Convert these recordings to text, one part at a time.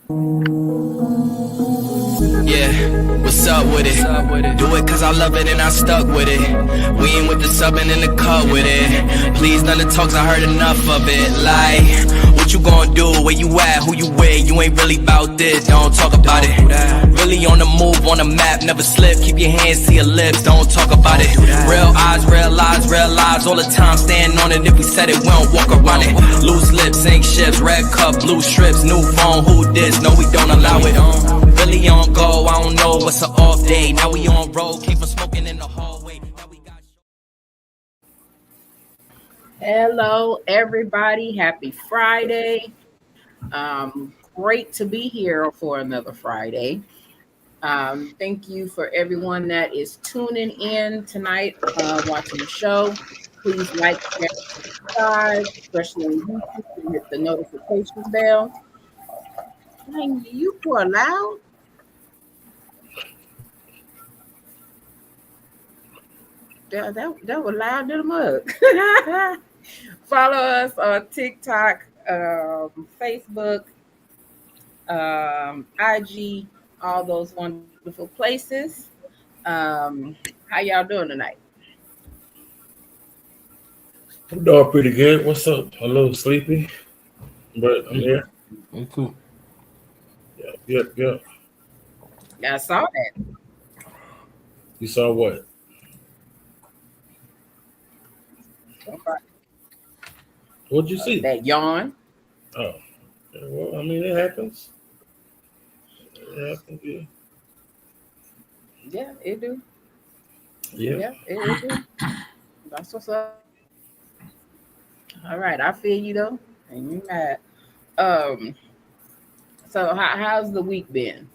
Yeah, what's up with it? Do it cause I love it and I stuck with it. We ain't with the subbing in the cut with it. Please, none of the talks, I heard enough of it. Like, what you gonna do? Where you at? Who you with? You ain't really about this, don't talk about it. Really on the move, on the map, never slip. Keep your hands to your lips, don't talk about it. Real eyes, real lives all the time. Stand on it, if we said it, we don't walk around it. Loose lips, sink ships, red cup, blue strips, new phone, who this? No, we don't allow it. Really on go, I don't know what's an off day. Now we on road, came from smoking in the hallway. Now we got... Hello, everybody. Happy Friday. Great to be here for another Friday. Thank you for everyone that is tuning in tonight, watching the show. Please like, share, subscribe, especially on YouTube, and hit the notification bell. Dang, you pour loud? That was loud to the mug. Follow us on TikTok, Facebook, IG, all those wonderful places. How y'all doing tonight? I'm doing pretty good. What's up? A little sleepy, but I'm here. Me too. Yep. I saw that. You saw what? What'd you see? That yawn. Oh, yeah, well, I mean, it happens. It happens, yeah. Yeah, it do. Yeah. It do. That's what's up. All right, I feel you though. And you mad. So how's the week been?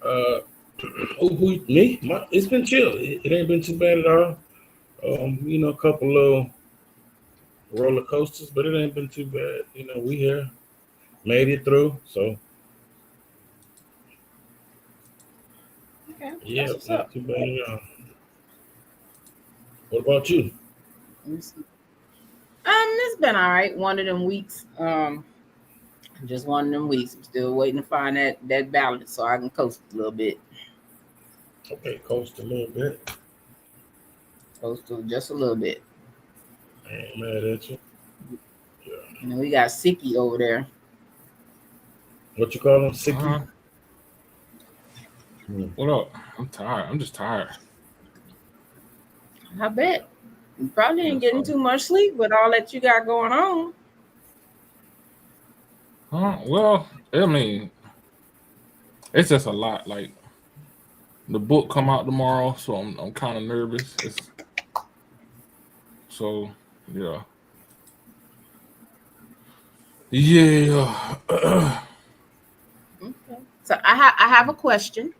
Me? It's been chill. It ain't been too bad at all. A couple little roller coasters, but it ain't been too bad. We here, made it through. So Okay. yeah, That's what's not up. too bad at all. What about you? Let me see. It's been all right. One of them weeks. Just one of them weeks. I'm still waiting to find that balance so I can coast a little bit. Okay, coast a little bit. Coast just a little bit. I ain't mad at you. Yeah. And then we got Sicky over there. What you call him? Sicky? What up? I'm tired. I'm just tired. I bet. You probably ain't getting too much sleep with all that you got going on. Well, I mean, it's just a lot. Like the book come out tomorrow, so I'm kind of nervous. So yeah. Okay. So I have a question.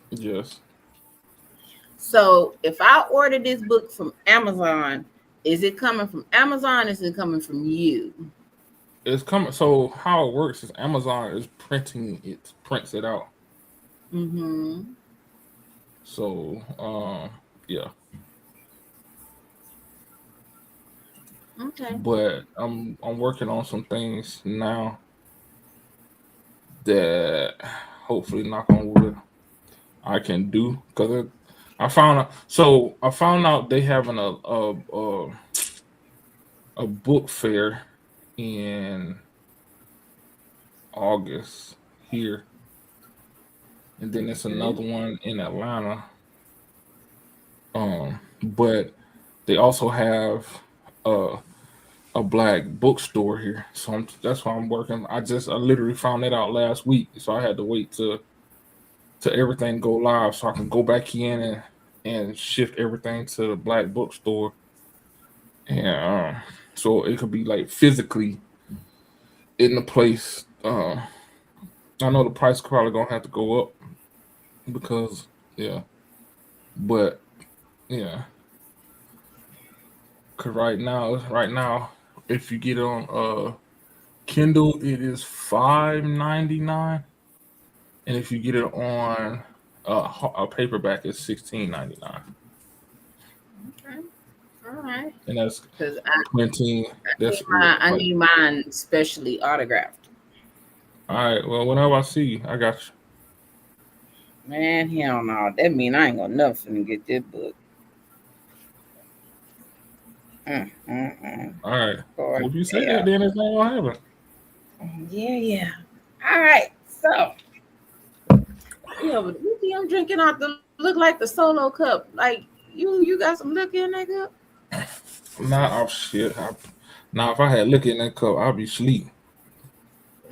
Yes. So if I order this book from Amazon, is it coming from Amazon? Or is it coming from you? It's coming. So how it works is Amazon is prints it out. Mm-hmm. So yeah. Okay. But I'm working on some things now that hopefully, knock on wood, I can do, because I found out they having a book fair in August here, and then it's another one in Atlanta. But they also have a black bookstore here, so that's why I'm working. I literally found that out last week, so I had to wait to everything go live so I can go back in and shift everything to the black bookstore, and so it could be like physically in the place. I know the price probably gonna have to go up because but yeah, because right now, if you get it on Kindle, it is $5.99, and if you get it on a paperback, it's $16.99. Okay. All right. And that's Because printing. I need mine specially autographed. All right. Well, whenever I see you, I got Man, hell no. That mean I ain't gonna never finna get this book. you. All right. Lord, Well, if you say that, yeah. then it's not gonna happen. Yeah. All right. So, but you see, I'm drinking out the look like the solo cup. Like you got some liquor in that cup. Nah, oh shit. Now, if I had liquor in that cup, I'd be asleep.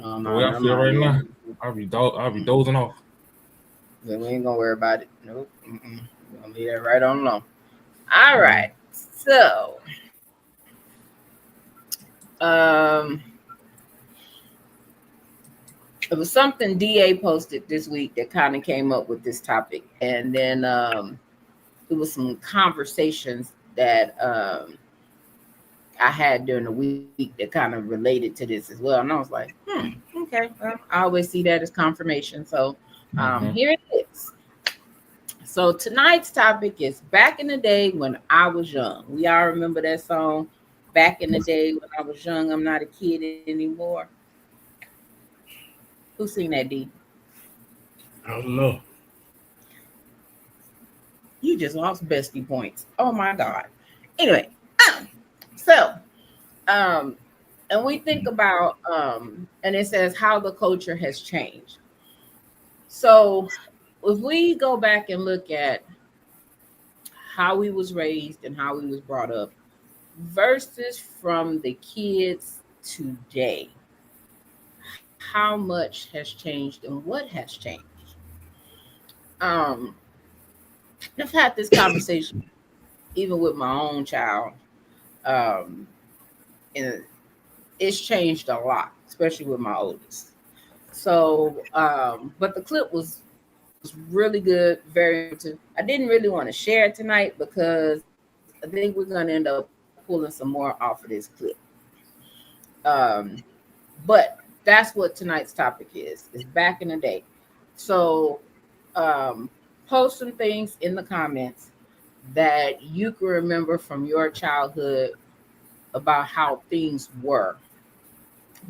Oh The no, way I never feel mind right now, then. I'll be dozing off. Then we ain't gonna worry about it. Nope. We're gonna leave that right on alone. All Mm. right. So, um, it was something DA posted this week that kind of came up with this topic, and then it was some conversations that I had during the week that kind of related to this as well, and I was like, okay, well, I always see that as confirmation. So, Mm-hmm. here it is. So tonight's topic is back in the day when I was young. We all remember that song, "Back in the Day When I Was Young, I'm Not a Kid Anymore." Who seen that, D? I don't know. You just lost bestie points. Oh my God. Anyway, so um, and we think about and it says how the culture has changed. So if we go back and look at how we was raised and how we was brought up versus from the kids today, how much has changed and what has changed. um I've had this conversation even with my own child, um and it's changed a lot, especially with my oldest. So but the clip was really good, very good. I didn't really want to share it tonight because I think we're going to end up pulling some more off of this clip. um but that's what tonight's topic is back in the day. So um post some things in the comments that you can remember from your childhood about how things were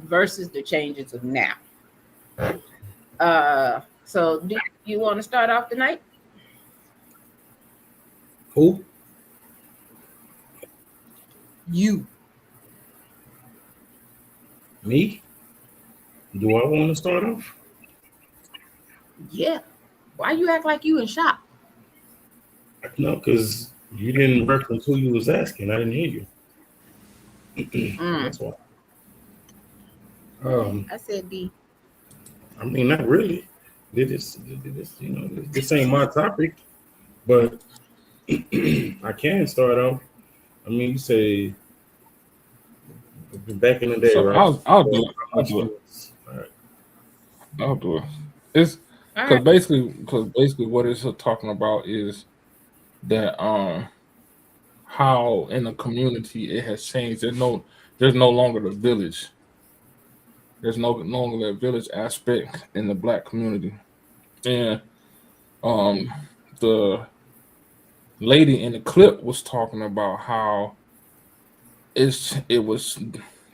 versus the changes of now. So do you want to start off tonight? Who? You. Me? Do I want to start off? Yeah. Why you act like you in shock? No, because you didn't reference who you was asking. I didn't hear you. Mm, That's why. I said D. I mean, not really. This ain't my topic, but I can start off. I mean, you say back in the day, So right? I'll So do it. how I'll much do it. you was, all right. I'll do it. It's All right. because basically what it's talking about is that how in the community it has changed. There's no longer the village. There's no longer that village aspect in the black community. And um the lady in the clip was talking about how it was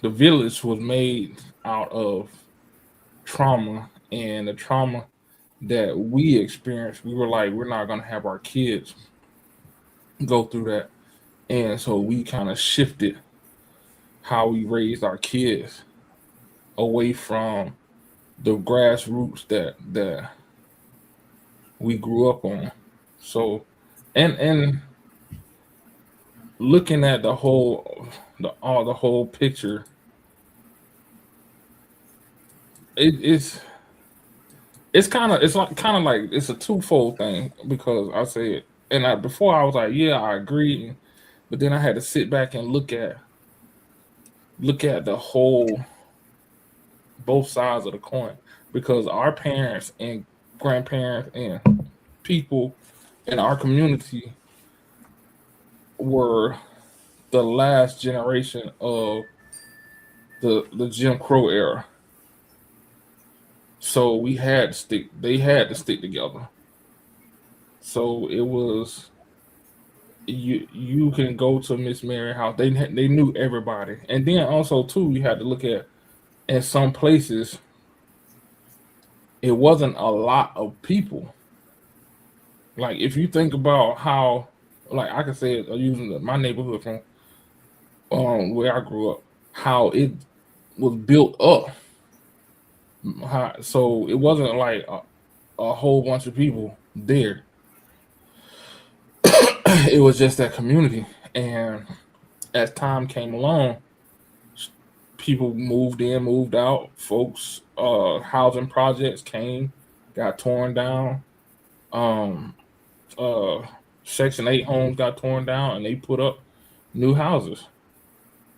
the village was made out of trauma, and the trauma that we experienced, we were like, we're not gonna have our kids go through that. And so we kind of shifted how we raised our kids away from the grassroots that we grew up on. So and looking at the whole picture, it's kind of like it's a twofold thing because I said, and before I was like, yeah, I agree, but then I had to sit back and look at the whole both sides of the coin because our parents and grandparents and people in our community were the last generation of the Jim Crow era. So they had to stick together. So it was you can go to Miss Mary house. They knew everybody. And then also too you had to look at in some places it wasn't a lot of people. Like if you think about how, like I can say it using my neighborhood from where I grew up, how it was built up. So it wasn't like a whole bunch of people there. It was just that community, and as time came along, people moved in, moved out. Folks, housing projects came, got torn down. Um, uh, Section 8 homes got torn down, and they put up new houses.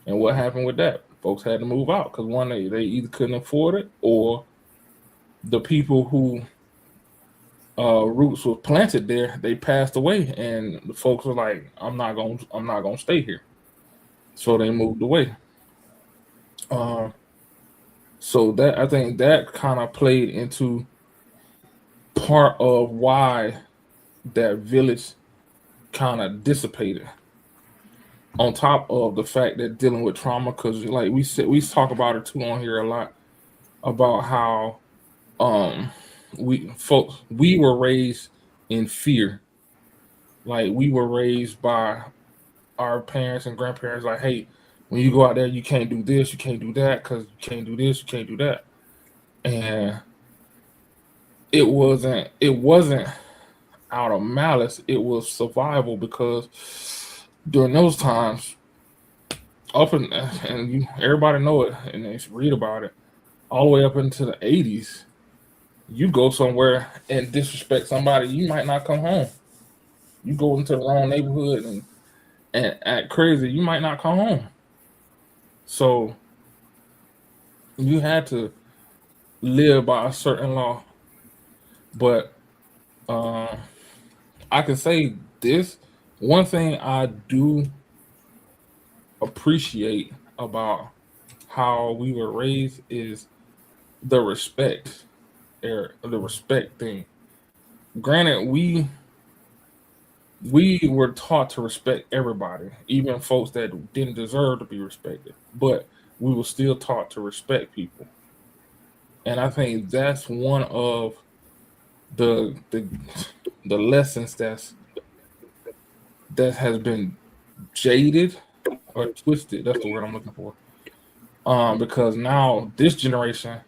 And what happened with that? Folks had to move out because one, they either couldn't afford it, or the people who roots were planted there, they passed away, and the folks were like, I'm not gonna stay here. So they moved away. Um, so that I think that kind of played into part of why that village kind of dissipated. On top of the fact that dealing with trauma, because like we talk about it too on here a lot about how um we were raised in fear. Like we were raised by our parents and grandparents, like, hey, when you go out there, you can't do this, you can't do that, because you can't do this, you can't do that. And it wasn't out of malice, it was survival, because during those times, up and you everybody know it and they read about it, all the way up into the 80s, you go somewhere and disrespect somebody, you might not come home. You go into the wrong neighborhood and act crazy, you might not come home. So you had to live by a certain law. But uh, I can say this one thing I do appreciate about how we were raised is the respect, or the respect thing. Granted, we were taught to respect everybody, even folks that didn't deserve to be respected. But we were still taught to respect people, and I think that's one of the the the lessons that has been jaded or twisted. That's the word I'm looking for. Because now this generation,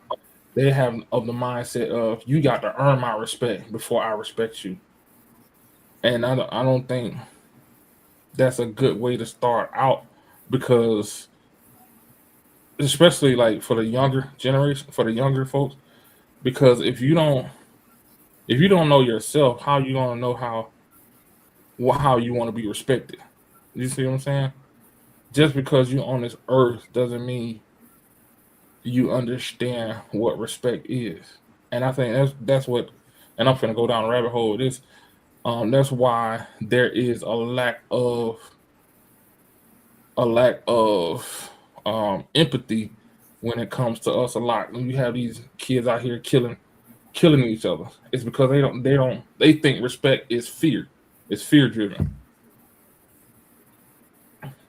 they have of the mindset of you got to earn my respect before I respect you, and I don't think that's a good way to start out, because especially like for the younger generation, for the younger folks, because if you don't know yourself, how you gonna know how you want to be respected? You see what I'm saying? Just because you're on this earth doesn't mean you understand what respect is. And I think that's what, and I'm gonna go down a rabbit hole with this. That's why there is a lack of empathy when it comes to us a lot. When you have these kids out here killing each other, it's because they think respect is fear. It's fear driven.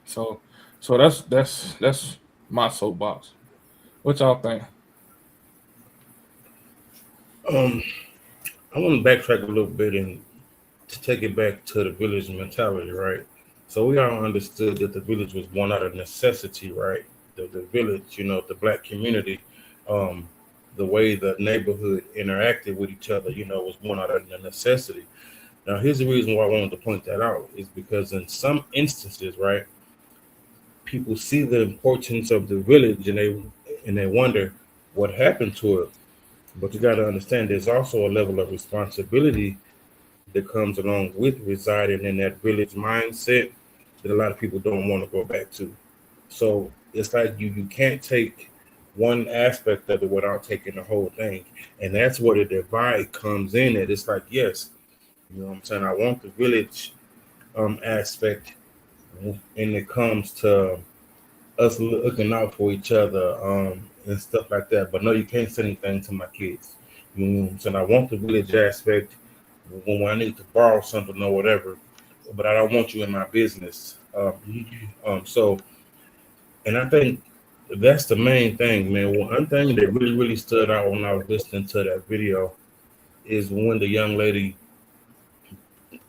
So that's my soapbox. What y'all think? Um, I want to backtrack a little bit and to take it back to the village mentality, right? So we all understood that the village was born out of necessity, right? The village, the black community, um, the way the neighborhood interacted with each other, was born out of necessity. Now, here's the reason why I wanted to point that out is because in some instances, right, people see the importance of the village and they wonder what happened to it. But you got to understand, there's also a level of responsibility that comes along with residing in that village mindset that a lot of people don't want to go back to. So it's like you can't take one aspect of it without taking the whole thing. And that's where the divide comes in. That it's like, yes, what I'm saying? I want the village aspect when it comes to us looking out for each other and stuff like that. But no, you can't say anything to my kids. You know what I'm saying? I want the village aspect when I need to borrow something or whatever, but I don't want you in my business. So, and I think That's the main thing, man. One thing that really stood out when I was listening to that video is when the young lady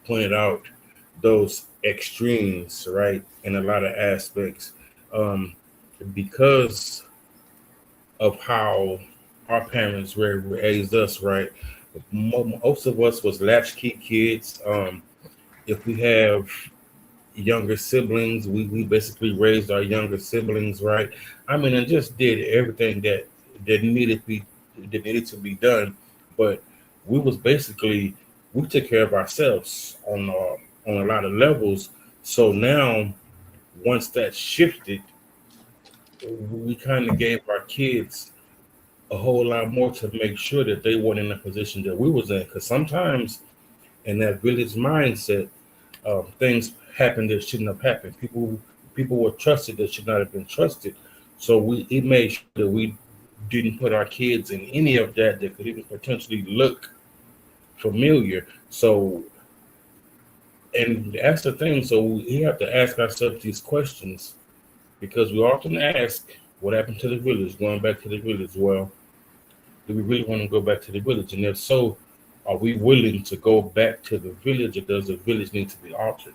pointed out those extremes, right, in a lot of aspects, um, because of how our parents raised us, right. Most of us was latchkey kids. If we have younger siblings, we basically raised our younger siblings, right. I mean, and just did everything that needed to be done, but we was basically we took care of ourselves on a lot of levels. So now, once that shifted, we kind of gave our kids a whole lot more to make sure that they weren't in the position that we was in. Because sometimes in that village mindset, things happened that shouldn't have happened. People were trusted that should not have been trusted. So it made sure that we didn't put our kids in any of that could even potentially look familiar. So, and that's the thing. So we have to ask ourselves these questions because we often ask, "What happened to the village?" Going back to the village. Well, do we really want to go back to the village? And if so, are we willing to go back to the village, or does the village need to be altered?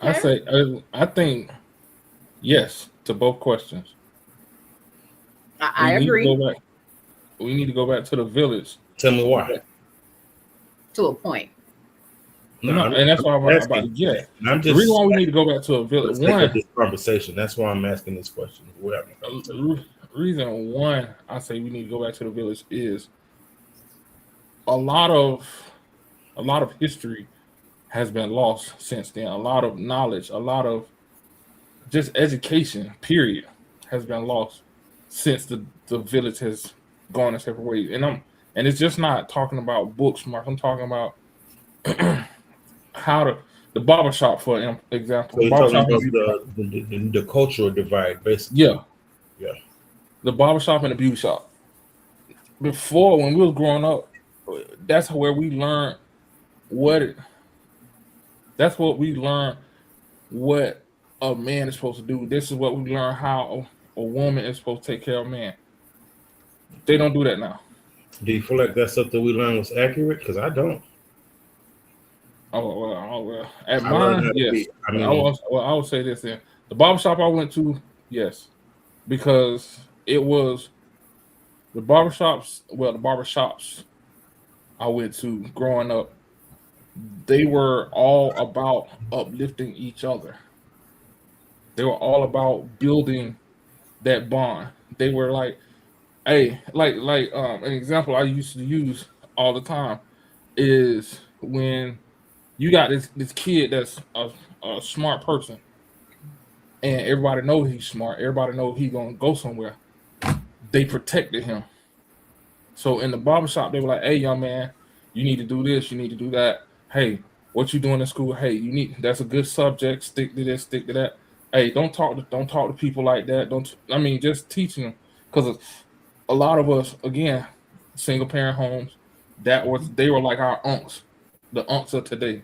I Okay. say, I think yes to both questions. I We need to agree go back. We need to go back to the village. Tell me why. to a point. No, No, and that's I'm why I'm about to asking. get. I'm The reason just why we need to go back to a for village, the sake of one, this conversation. That's why I'm asking this question. We're having a conversation. reason one, I say we need to go back to the village is a lot of a lot of history has been lost since then. A lot of knowledge, a lot of just education, period, has been lost since the village has gone a separate way. And it's just not talking about books, Mark. I'm talking about how to the barbershop, for example. So you're talking Barbershop and about beauty shop. the cultural divide, basically. Yeah, Yeah. the barbershop and the beauty shop. Before, when we was growing up, that's where we learned what it, that's what we learned what a man is supposed to do. This is what we learn how a woman is supposed to take care of a man. They don't do that now. Do you feel like that stuff that we learned was accurate? Because I don't. Oh, well. At I learned mine, how to yes. be. I mean, I would say this then. The barbershop I went to, yes. Because it was the barbershops I went to growing up, they were all about uplifting each other. They were all about building that bond. They were like, hey, an example I used to use all the time is when you got this kid that's a smart person, and everybody knows he's smart. Everybody knows he's gonna go somewhere. They protected him. So in the barbershop, they were like, "Hey, young man, you need to do this. You need to do that. Hey, what you doing in school? Hey, you need that's a good subject. Stick to this. Stick to that. Hey, don't talk to people like that. Don't I mean just teaching them because a lot of us again, single parent homes, they were like our unks, the unks of today.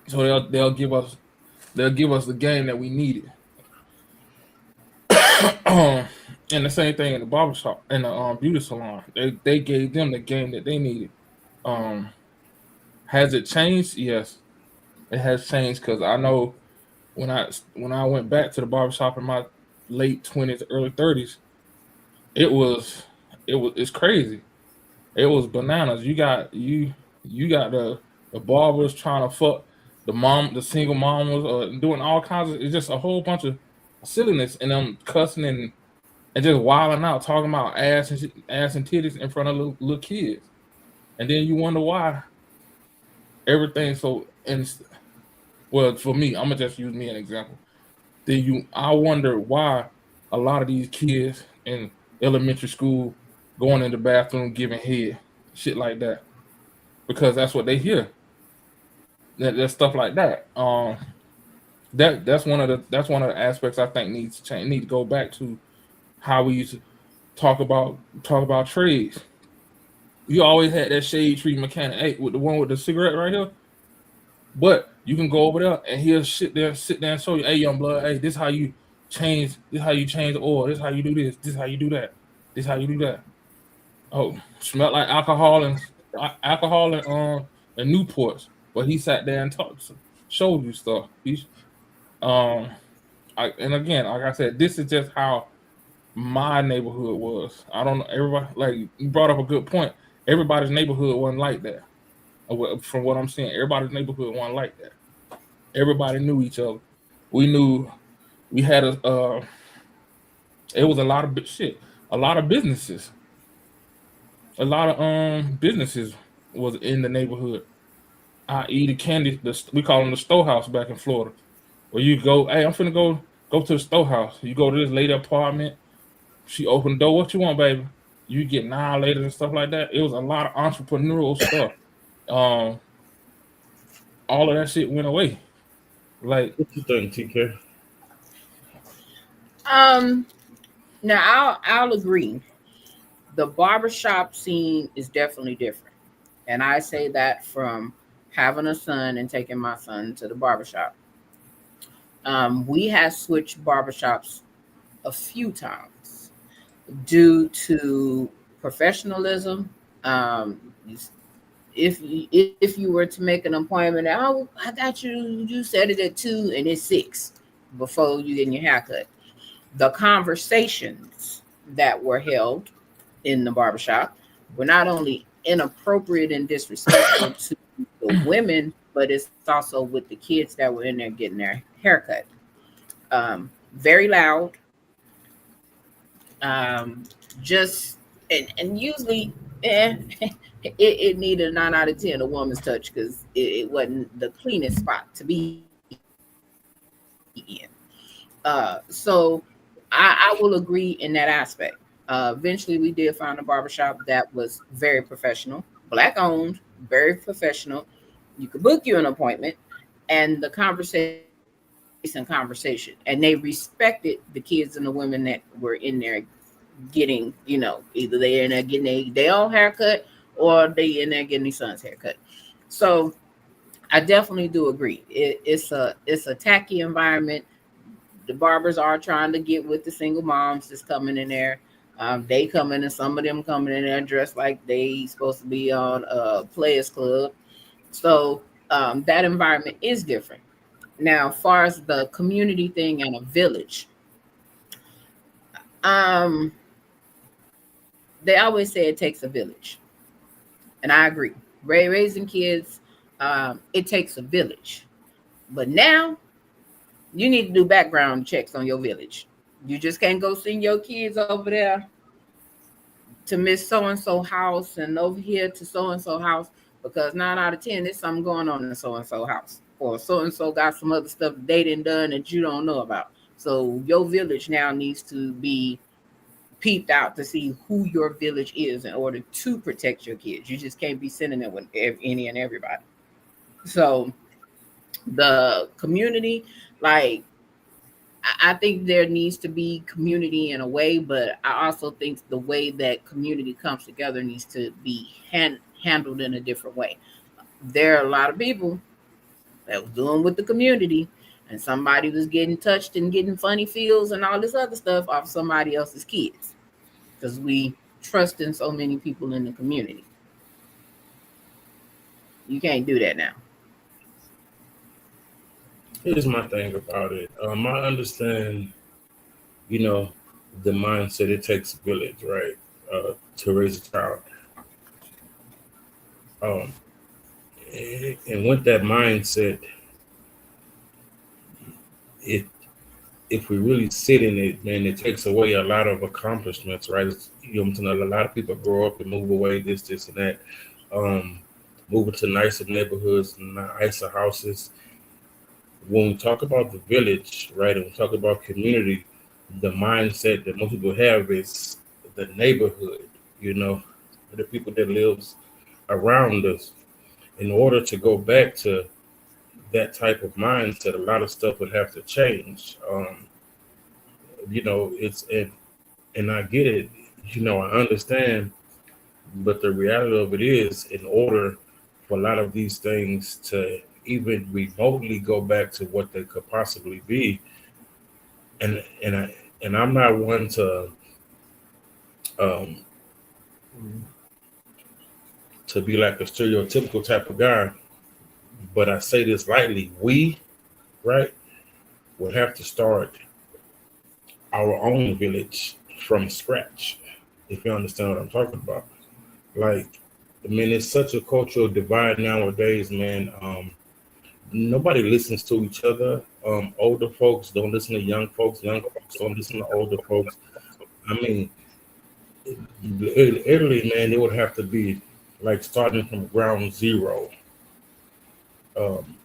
So they'll give us the game that we needed. And the same thing in the barbershop and the beauty salon. They gave them the game that they needed. Um, has it changed? Yes, it has changed because I know when I went back to the barbershop in my late 20s, early 30s, it was it's crazy. It was bananas. You got the barbers trying to fuck the single mamas, doing all kinds of. It's just a whole bunch of silliness and them cussing and just wilding out, talking about ass and titties in front of little kids, and then you wonder why everything so. And well, for me, I'm gonna just use me an example. I wonder why a lot of these kids in elementary school going in the bathroom giving head, shit like that, because that's what they hear. That stuff like that. That's one of the aspects I think needs to change. Need to go back to how we used to talk about trades. You always had that shade tree mechanic. Hey, with the one with the cigarette right here. But you can go over there and he'll sit there and show you, hey, young blood, hey, this how you change the oil, this how you do this how you do that, this how you do that. Oh, smelled like alcohol and Newports. But he sat there and talked, showed you stuff. Um, and again, like I said, this is just how my neighborhood was. I don't know, everybody, like you brought up a good point. Everybody's neighborhood wasn't like that. From what I'm seeing, everybody's neighborhood wasn't like that. Everybody knew each other. We knew we had it was a lot of shit, a lot of businesses, businesses was in the neighborhood. I.e. the candy, we call them the storehouse back in Florida, where you go, hey, I'm finna go to the storehouse. You go to this lady apartment. She opened the door. What you want, baby? You get annihilated and stuff like that. It was a lot of entrepreneurial stuff. Um, all of that shit went away. Like, What you think, TK? Now I'll agree. The barbershop scene is definitely different. And I say that from having a son and taking my son to the barbershop. We have switched barbershops a few times due to professionalism. If you were to make an appointment, oh, I got you. You said it at 2 and it's 6 before you get your haircut. The conversations that were held in the barbershop were not only inappropriate and disrespectful to the women, but it's also with the kids that were in there getting their haircut. Very loud. Just and usually, it needed a 9 out of 10 a woman's touch because it wasn't the cleanest spot to be in. So I will agree in that aspect. Eventually, we did find a barbershop that was very professional, black owned, very professional. You could book you an appointment, and the conversation, and they respected the kids and the women that were in there getting, either they in there getting their own haircut or they in there getting their son's haircut. So I definitely do agree. It's a tacky environment. The barbers are trying to get with the single moms that's coming in there. They come in, and some of them coming in there dressed like they supposed to be on a players club. So that environment is different. Now, as far as the community thing and a village, they always say it takes a village, and I agree. Raising kids, it takes a village. But now you need to do background checks on your village. You just can't go send your kids over there to Miss So and So house and over here to so and so house because 9 out of 10 there's something going on in so and so house, or so and so got some other stuff they didn't done that you don't know about. So your village now needs to be peeped out to see who your village is in order to protect your kids. You just can't be sending them with any and everybody. So the community, like, I think there needs to be community in a way, but I also think the way that community comes together needs to be handled in a different way. There are a lot of people that was doing with the community, and somebody was getting touched and getting funny feels and all this other stuff off somebody else's kids because we trust in so many people in the community. You can't do that now. Here's my thing about it. I understand, the mindset it takes a village, right, to raise a child. Um, and with that mindset, it if we really sit in it, man, it takes away a lot of accomplishments, right? What I'm saying? A lot of people grow up and move away, this, and that, um, moving to nicer neighborhoods, nicer houses. When we talk about the village, right, and we talk about community, the mindset that most people have is the neighborhood, the people that lives around us. In order to go back to that type of mindset, a lot of stuff would have to change. It's and I get it, I understand, but the reality of it is, in order for a lot of these things to even remotely go back to what they could possibly be. And I'm not one um, to be like a stereotypical type of guy, but I say this lightly. We, right, will have to start our own village from scratch, if you understand what I'm talking about. Like, I mean, it's such a cultural divide nowadays, man. Nobody listens to each other. Older folks don't listen to young folks. Young folks don't listen to older folks. I mean, literally, man, it would have to be like starting from ground zero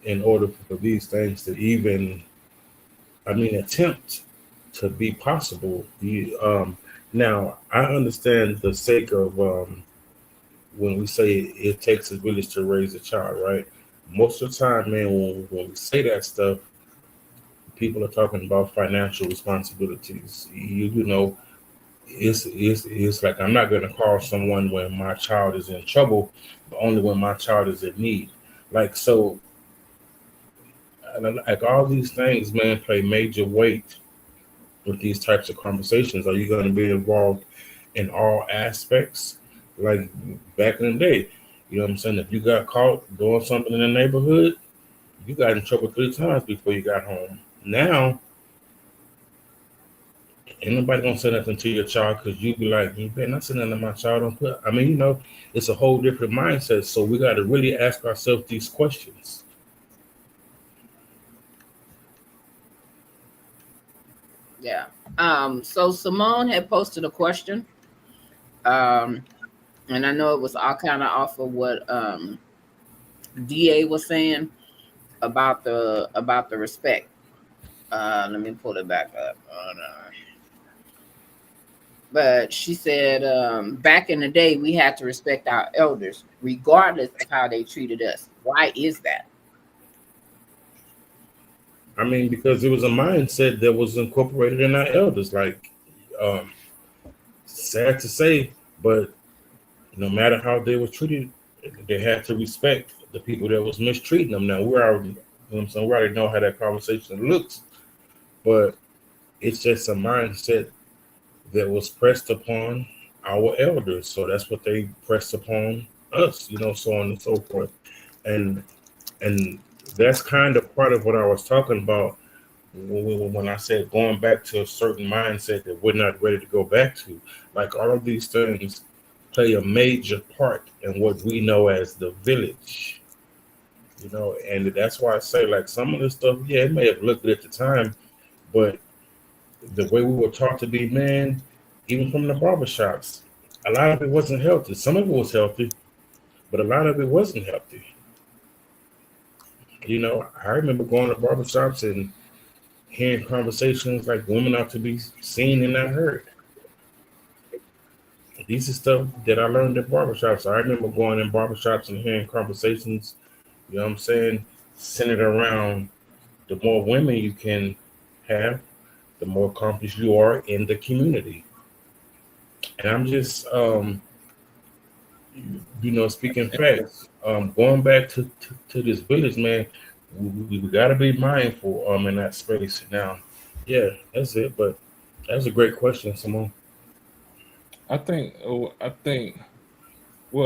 in order for these things to even, I mean, attempt to be possible. Now, I understand the sake of when we say it takes a village to raise a child, right? Most of the time, man, when we say that stuff, people are talking about financial responsibilities. You know, it's like I'm not going to call someone when my child is in trouble, but only when my child is in need. Like so, like all these things, man, play major weight with these types of conversations. Are you going to be involved in all aspects? Like back in the day, you know what I'm saying? If you got caught doing something in the neighborhood, you got in trouble 3 times before you got home. Now, ain't nobody gonna say nothing to your child because you be like, you better not say nothing to my child. Don't put. I mean, you know, it's a whole different mindset. So we got to really ask ourselves these questions. Yeah. So Simone had posted a question. Um, and I know it was all kind of off of what DA was saying about the respect. Let me pull it back up. But she said, back in the day, we had to respect our elders, regardless of how they treated us. Why is that? I mean, because it was a mindset that was incorporated in our elders. Like, um, sad to say, but no matter how they were treated, they had to respect the people that was mistreating them. Now we're already, you know what I'm saying, we already know how that conversation looks, but it's just a mindset that was pressed upon our elders. So that's what they pressed upon us, you know, so on and so forth. And and that's kind of part of what I was talking about when I said going back to a certain mindset that we're not ready to go back to. Like all of these things play a major part in what we know as the village, you know, and that's why I say like some of this stuff, yeah, it may have looked good at the time, but the way we were taught to be men, even from the barbershops, a lot of it wasn't healthy. Some of it was healthy, but a lot of it wasn't healthy. You know, I remember going to barbershops and hearing conversations like women ought to be seen and not heard. These are stuff that I learned in barbershops. I remember going in barbershops and hearing conversations, you know what I'm saying, centered around the more women you can have, the more accomplished you are in the community. And I'm just you know, speaking facts, going back to this village, man, we got to be mindful in that space. Now, yeah, that's it. But that's a great question, Simone. I think, well,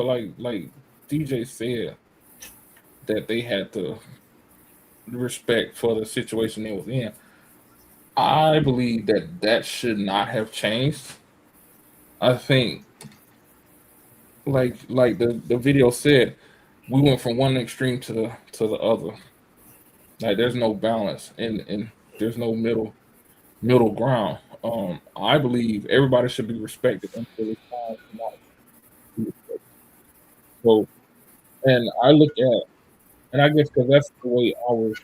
like DJ said, that they had to respect for the situation they was in. I believe that that should not have changed. I think, like the video said, we went from one extreme to the other. Like there's no balance and there's no middle ground. I believe everybody should be respected until it's time to not be respected. So, and I look at, and I guess because that's the way I was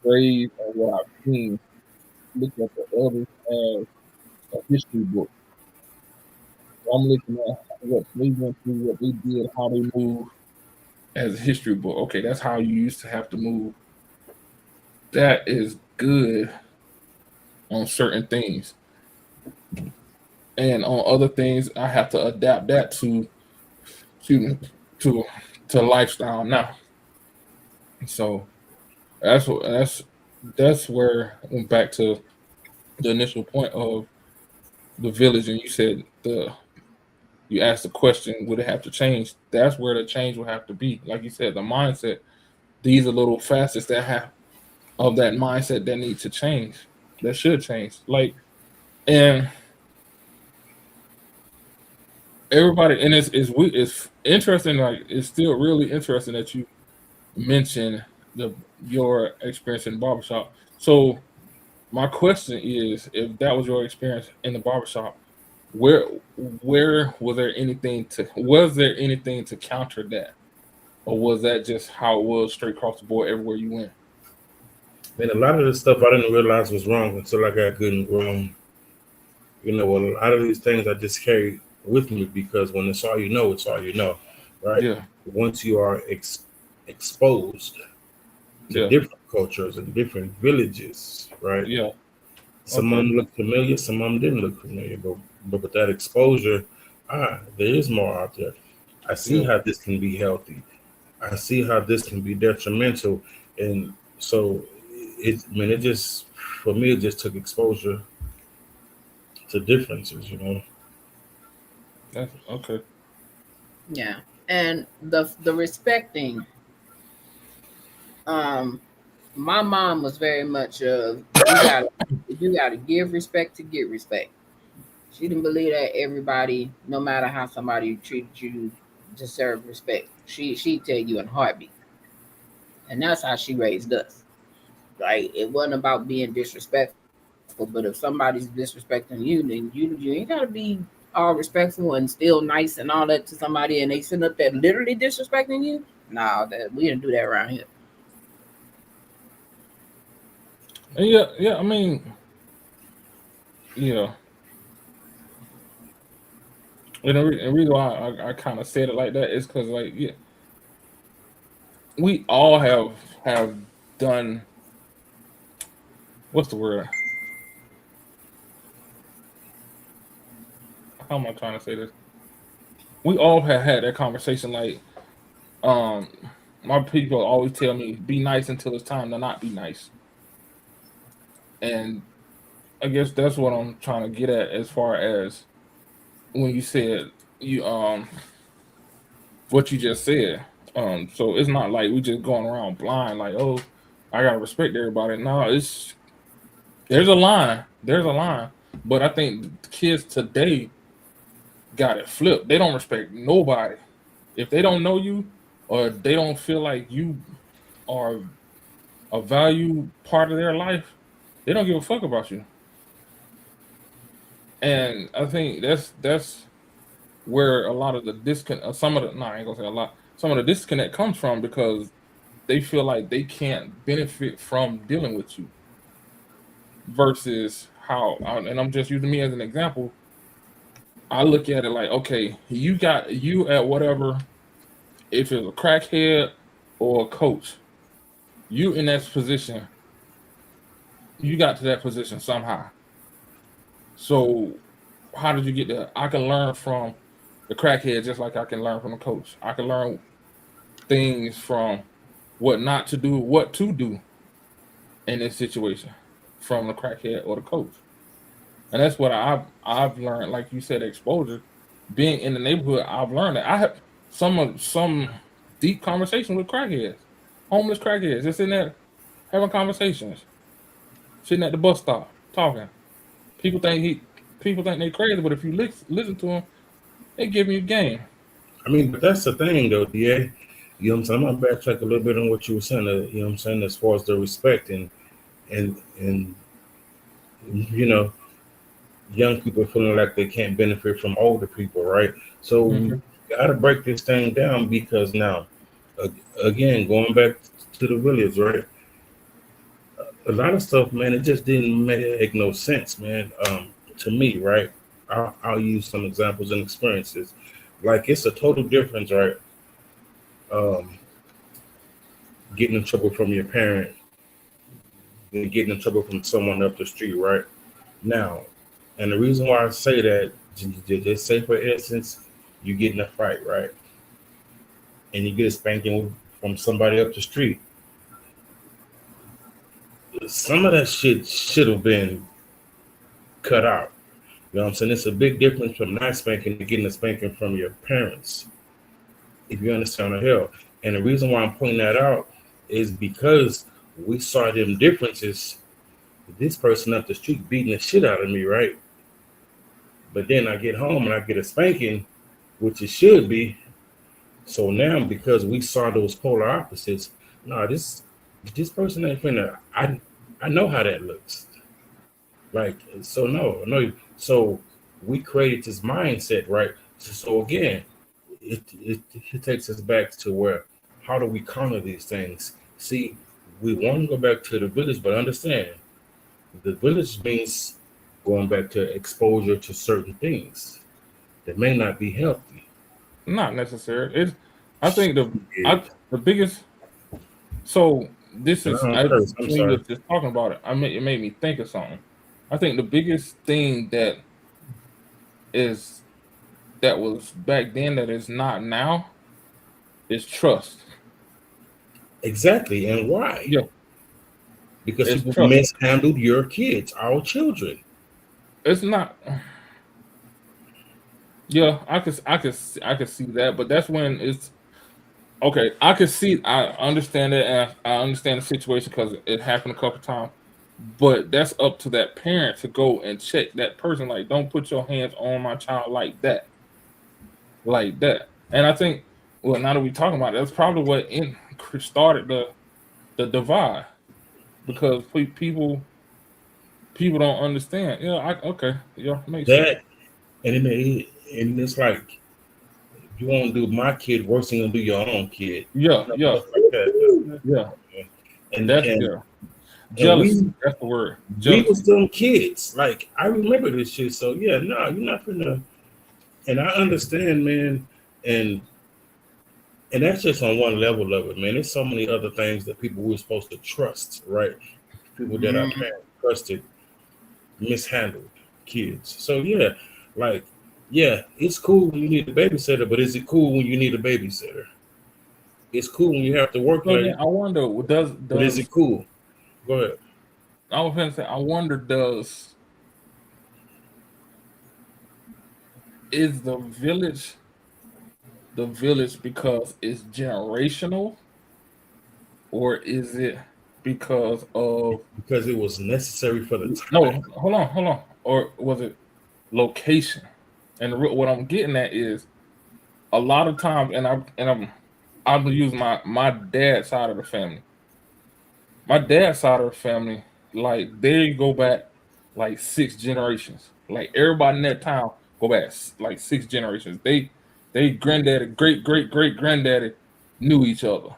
raised or what I've seen, look at the elders as a history book. So I'm looking at what they went through, what they did, how they moved as a history book. Okay, that's how you used to have to move. That is good on certain things, and on other things, I have to adapt that to to to lifestyle now. So that's where I went back to the initial point of the village, and you said you asked the question, would it have to change? That's where the change will have to be. Like you said, the mindset. These are little facets that have of that mindset that need to change. That should change. Like, and everybody, and it's interesting. Like, it's still really interesting that you mentioned your experience in the barbershop. So my question is, if that was your experience in the barbershop, where was there anything to counter that, or was that just how it was straight across the board everywhere you went? Man, a lot of this stuff I didn't realize was wrong until I got good and grown. You know, a lot of these things I just carry with me because when it's all you know, it's all you know, right? Yeah, Once you are exposed to yeah, different cultures and different villages, right? yeah. Some of Okay, them look familiar, some of them didn't look familiar, but with that exposure, there is more out there. I see yeah. how this can be healthy. I see how this can be detrimental, and so it just for me it just took exposure to differences, you know. That's okay. Yeah. And the respecting, um, my mom was very much of you gotta give respect to get respect. She didn't believe that everybody, no matter how somebody treated you, deserved respect. She'd tell you in a heartbeat. And that's how she raised us. Like it wasn't about being disrespectful, but if somebody's disrespecting you, then you ain't gotta be all respectful and still nice and all that to somebody, and they sitting up there literally disrespecting you. Nah, that we didn't do that around here. And yeah, yeah. I mean, yeah. And the reason why I kind of said it like that is because, like, yeah, we all have done, what's the word? How am I trying to say this? We all have had that conversation. Like, um, my people always tell me, "Be nice until it's time to not be nice," and I guess that's what I'm trying to get at as far as when you said you what you just said. So it's not like we just going around blind, like, oh, I gotta respect everybody. No, it's there's a line. There's a line. But I think the kids today got it flipped. They don't respect nobody. If they don't know you or they don't feel like you are a value part of their life, they don't give a fuck about you. And I think that's where a lot of the disconnect, some of the, no, I ain't gonna say a lot, some of the disconnect comes from because they feel like they can't benefit from dealing with you versus how, and I'm just using me as an example. I look at it like, okay, you got you at whatever, if it's a crackhead or a coach, you in that position, you got to that position somehow. So how did you get there? I can learn from the crackhead just like I can learn from the coach. I can learn things from what not to do, what to do in this situation from the crackhead or the coach. And that's what I've learned. Like you said, exposure. Being in the neighborhood, I've learned that I have some deep conversations with crackheads, homeless crackheads, just in there having conversations, sitting at the bus stop talking. People think people think they crazy, but if you listen to them, they give you game. I mean, but that's the thing though, DA. You know what I'm saying? I'm gonna backtrack a little bit on what you were saying, you know what I'm saying, as far as the respect and you know, young people feeling like they can't benefit from older people, right? So we Hmm. gotta break this thing down because now again, going back to the village, right? A lot of stuff, man, it just didn't make no sense, man. To me, right? I'll use some examples and experiences. Like it's a total difference, right? Um, getting in trouble from your parent than getting in trouble from someone up the street, right? Now, and the reason why I say that, just say for instance, you get in a fight, right? And you get a spanking from somebody up the street. some of that shit should have been cut out. You know what I'm saying? It's a big difference from not spanking to getting a spanking from your parents, if you understand the hell. And the reason why I'm pointing that out is because we saw them differences. This person up the street beating the shit out of me, right? But then I get home and I get a spanking, which it should be. So now, because we saw those polar opposites, no, this person ain't finna. I know how that looks. Like, so no. So we created this mindset, right? So again, it takes us back to where, how do we counter these things? See, we want to go back to the village, but understand the village means going back to exposure to certain things that may not be healthy. Not necessary. I think Yeah. the biggest. So this And is I don't curse, I'm when you were sorry. just talking about it. It made me think of something. I think the biggest thing that was back then that is not now is trust. Exactly. And why? Yeah, Because it's people trust. mishandled your kids, our children. It's not. Yeah, I could see that, but that's when it's okay. I could see. I understand it, and I understand the situation because it happened a couple times. But that's up to that parent to go and check that person. Like, don't put your hands on my child like that, like that. And I think, well, now that we're talking about it, that's probably what started the divide because people don't understand. Yeah, okay, yeah, makes sense. That and it's like, you won't do my kid worse than you do your own kid. Yeah, No, yeah, stuff like that. yeah. And That's and yeah. and Jealousy. That's the word. we Jealousy. was them kids. Like, I remember this shit. So yeah, no, you're not gonna. And I understand, man. And and that's just on one level of it, man. There's so many other things that people we're supposed to trust, right? People that our Mhm. parents trusted mishandled kids. So yeah, like, yeah, it's cool when you need a babysitter, but is it cool when you need a babysitter? It's cool when you have to work So then late, I wonder, but is does it cool? Go ahead. I was gonna say I wonder is the village because it's generational, or is it because of Because it was necessary for the time. no? Hold on, or was it location? And what I'm getting at is a lot of times, I'm gonna use my dad's side of the family. My dad's side of the family, like they go back like 6 generations. Like everybody in that town go back like 6 generations. They granddaddy, great granddaddy knew each other.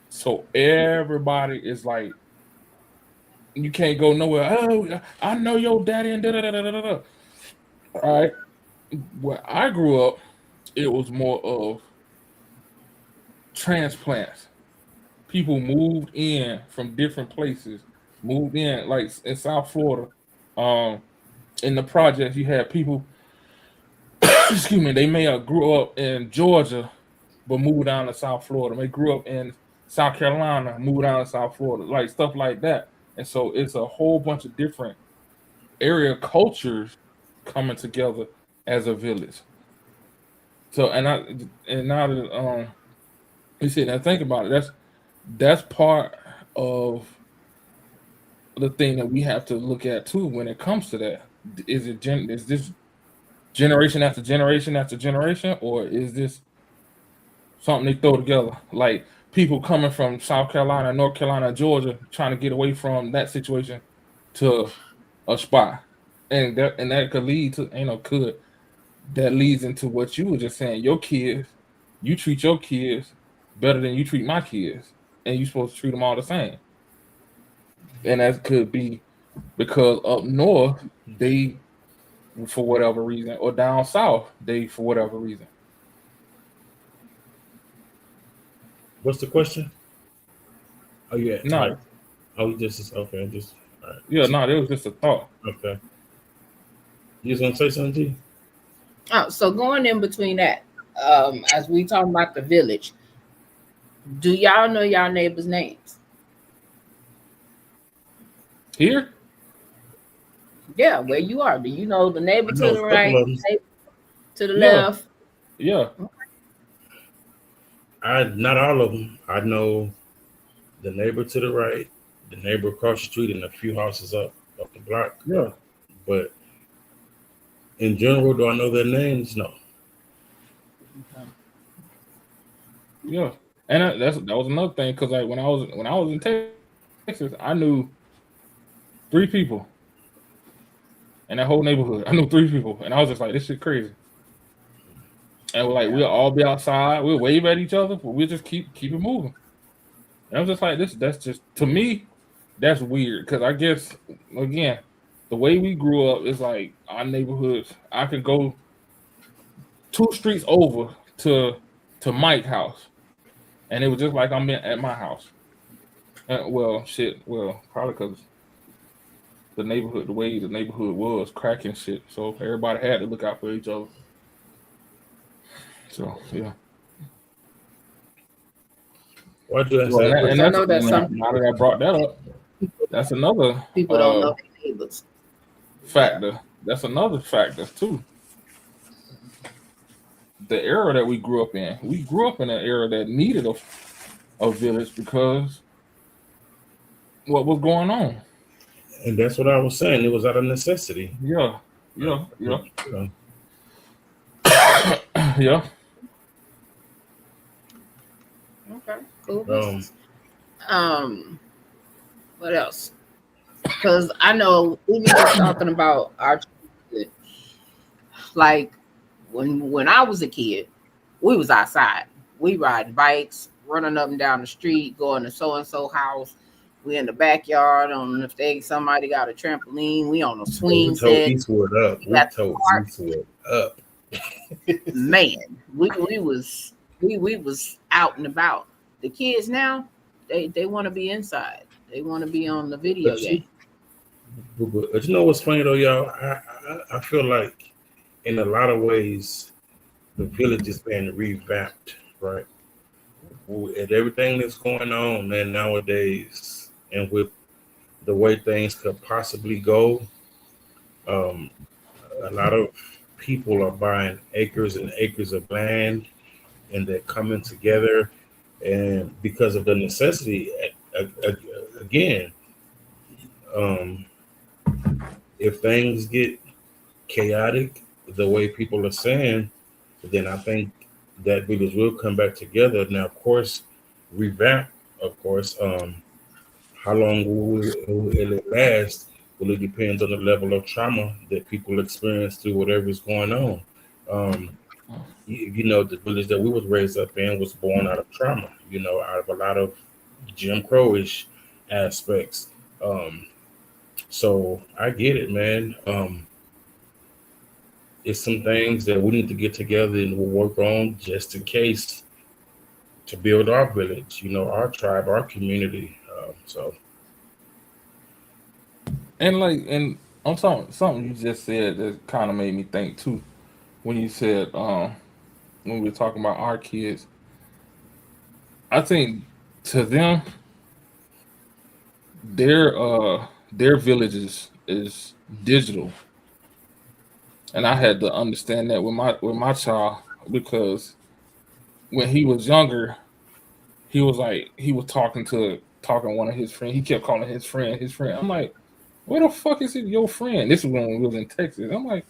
So everybody is like, you can't go nowhere. Oh, I know your daddy and da da da da da da. All right. Where I grew up, it was more of transplants. People moved in from different places, moved in like in South Florida. Um, in the projects, you had people. Excuse me. They may have grew up in Georgia, but moved down to South Florida. They grew up in South Carolina, moved down to South Florida, like stuff like that. And so it's a whole bunch of different area cultures coming together as a village. So and now that you sit and think about it, that's part of the thing that we have to look at too when it comes to that. Is this generation after generation after generation, or is this something they throw together? Like people coming from South Carolina, North Carolina, Georgia, trying to get away from that situation to a spot, and that could lead to could that leads into what you were just saying. Your kids, you treat your kids better than you treat my kids, and you're supposed to treat them all the same. And that could be because up north they, for whatever reason, or down south they, for whatever reason. What's the question? Oh yeah, like, No, oh, this is okay. Just all yeah, right. no, it was just a thought. Okay. You just want to say something, G? Oh, so going in between that, as we talking about the village, do y'all know y'all neighbors' names? Here? Yeah, where you are. Do you know the neighbor I to know a the couple right, of them. neighbor to the Yeah, left? yeah, I not all of them. I know the neighbor to the right, the neighbor across the street, and a few houses up the block. yeah, But in general, do I know their names? No. Okay. yeah. And that was another thing because like when I was in Texas, I knew 3 people in that whole neighborhood. I knew 3 people, and I was just like, this shit crazy. And we're like, Yeah. we'll all be outside, we'll wave at each other, but we'll just keep it moving. And I was just like, this that's just to me, that's weird because I guess again, the way we grew up is like our neighborhoods. I could go 2 streets over to Mike's house, and it was just like at my house. Well, shit. Well, probably because the neighborhood, the way the neighborhood was cracking shit, so everybody had to look out for each other. So yeah. Why'd you ask Well, that Because and I question? that's know that some now that I brought that up, that's another people don't know their neighbors. Yeah. factor. That's another factor too. The era that we grew up in. We grew up in an era that needed a village because what was going on. And that's what I was saying. It was out of necessity. Yeah, yeah, yeah, You know, yeah. Okay. Cool. um, What else? Because I know even just talking about our childhood, like when I was a kid, we was outside. We ride bikes, running up and down the street, going to so and so house. We in the backyard. On if somebody got a trampoline, we on a we swing told set. Eastwood up. We We got the told park. Eastwood up. Man, we was out and about. The kids now, they want to be inside. They want to be on the video But game. but you know what's funny though, y'all? I feel like in a lot of ways the village is being revamped, right? And everything that's going on, man, nowadays, and with the way things could possibly go, um, a lot of people are buying acres and acres of land, and they're coming together, and because of the necessity, again, um, if things get chaotic the way people are saying, then I think that village will come back together. Now, of course, revamp, of course. How long will it last? Well, it depends on the level of trauma that people experience through whatever is going on. Um, you know, the village that we was raised up in was born out of trauma. You know, out of a lot of Jim Crow-ish aspects. Um, so I get it, man. It's some things that we need to get together and we'll work on just in case to build our village, you know, our tribe, our community. So And on something you just said that kind of made me think too. When you said when we were talking about our kids, I think to them their villages is digital, and I had to understand that with my child because when he was younger, he was talking to one of his friends. He kept calling his friend his friend. I'm like, where the fuck is it your friend? This is when we was in Texas. I'm like,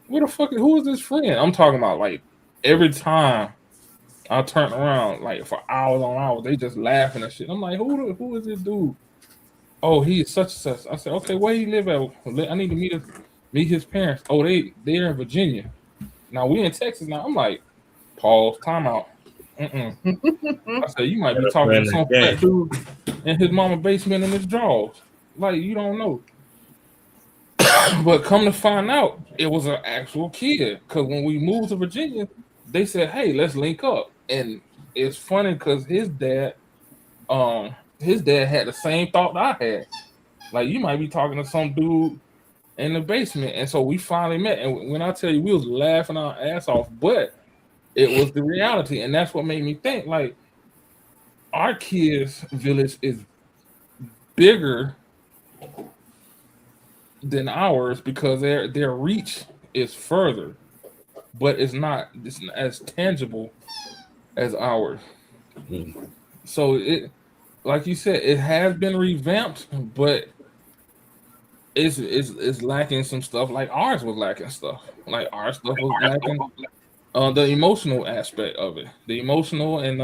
where the fuck who is this friend? I'm talking about like every time I turn around, like for hours on hours, they just laughing and shit. I'm like, who is this dude? Oh, he is such and such. I said, okay, where he live at? I need to meet his parents. Oh, they're in Virginia. Now we in Texas now. I'm like, pause, timeout. Mm-mm. I said, you might be gotta talking to plan that some game. fat dude in his mama basement in his drawers. Like you don't know. But come to find out, it was an actual kid. Because when we moved to Virginia, they said, "Hey, let's link up." And it's funny because his dad had the same thought I had. Like you might be talking to some dude in the basement, and so we finally met. And when I tell you, we was laughing our ass off, but it was the reality, and that's what made me think. Like our kids' village is bigger than ours because their reach is further, but it's not as tangible as ours. Mm. So it, like you said, it has been revamped, but it's lacking some stuff. Like ours was lacking stuff. Like our stuff was lacking the emotional aspect of it, the emotional and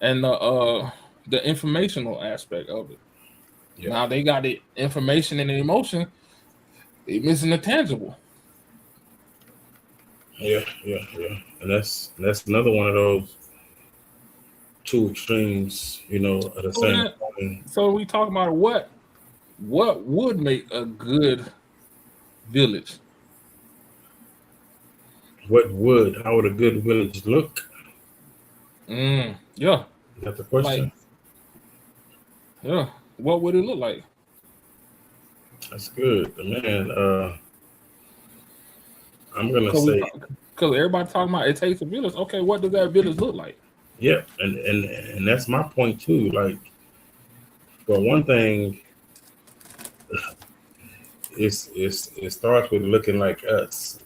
the informational aspect of it. Yeah, Now they got the information and the emotion. They missing the tangible. yeah. And that's another one of those two extremes, at the So same then, time. so we talk about what would make a good village. How would a good village look? Yeah, Is that the like question? yeah. What would it look like? That's good, man. I'm gonna Because say, everybody talking about it takes a village. Okay, what does that village look like? yeah, and that's my point too. Like, for one thing, it starts with looking like us.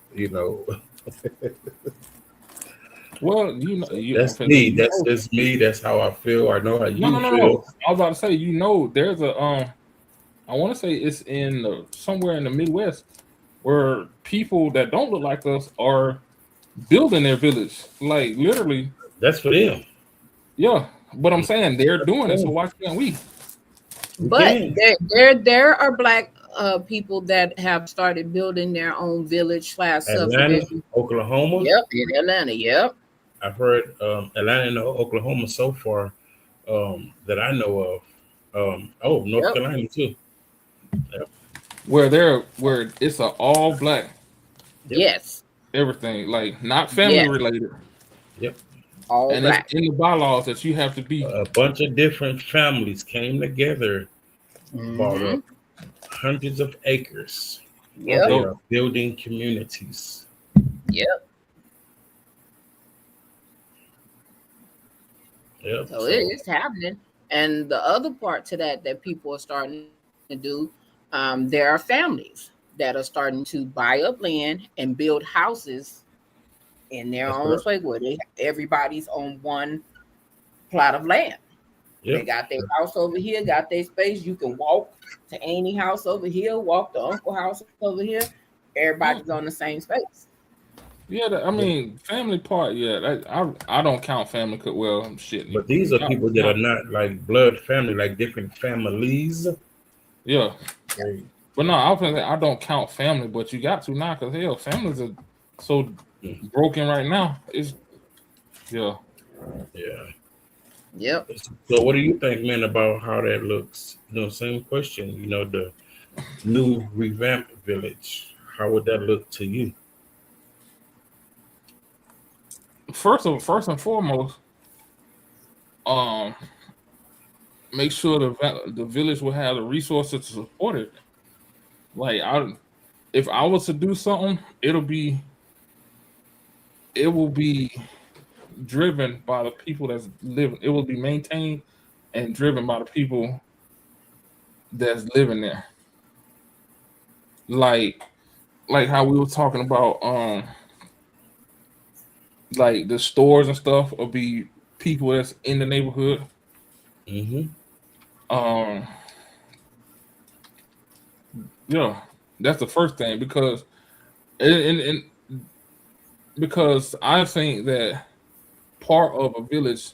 Well, I'm That's finna say, me. That's just me. That's how I feel. I know how no, no, you no, feel. no. I was about to say, there's a I want to say it's in somewhere in the Midwest where people that don't look like us are building their village. Like literally, That's for them. yeah. But I'm saying they're doing it, so why can't we? We But can. there are black people that have started building their own village slash Atlanta, subdivision. Oklahoma. Yep, in Atlanta. Yep. I've heard Atlanta and Oklahoma so far that I know of. North Yep. Carolina too. Yep. Where it's a all black Yep. Yes. everything, like not family Yes. related, Yep. All and it's black. in the bylaws that you have to be. A bunch of different families came together, bought Hmm. up hundreds of acres. Yep. They So are building communities. Yep. Yep. So So it's happening. And the other part to that people are starting to do, there are families that are starting to buy up land and build houses in their that's own right. space where everybody's on one plot of land. They Yep. got their house over here, got their space. You can walk to Amy house over here, walk to Uncle house over here. yeah, Everybody's on the same space. yeah. I Yep. mean, family part. Yeah, I don't count family. Well, shit. But these are Not, people that are not, not like blood family, like different families. yeah, They- but no, I don't count family. But you got to now because hell, families are so mm, broken right now. It's yeah. yeah. Yep. So what do you think, man, about how that looks? Same question. The new revamped village. How would that look to you? First and foremost, um, make sure the village will have the resources to support it. Like if I was to do something, it will be driven by the people that's living. It will be maintained and driven by the people that's living there. Like how we were talking about, like the stores and stuff will be people that's in the neighborhood. Mm-hmm. Um, yeah, that's the first thing and because I think that part of a village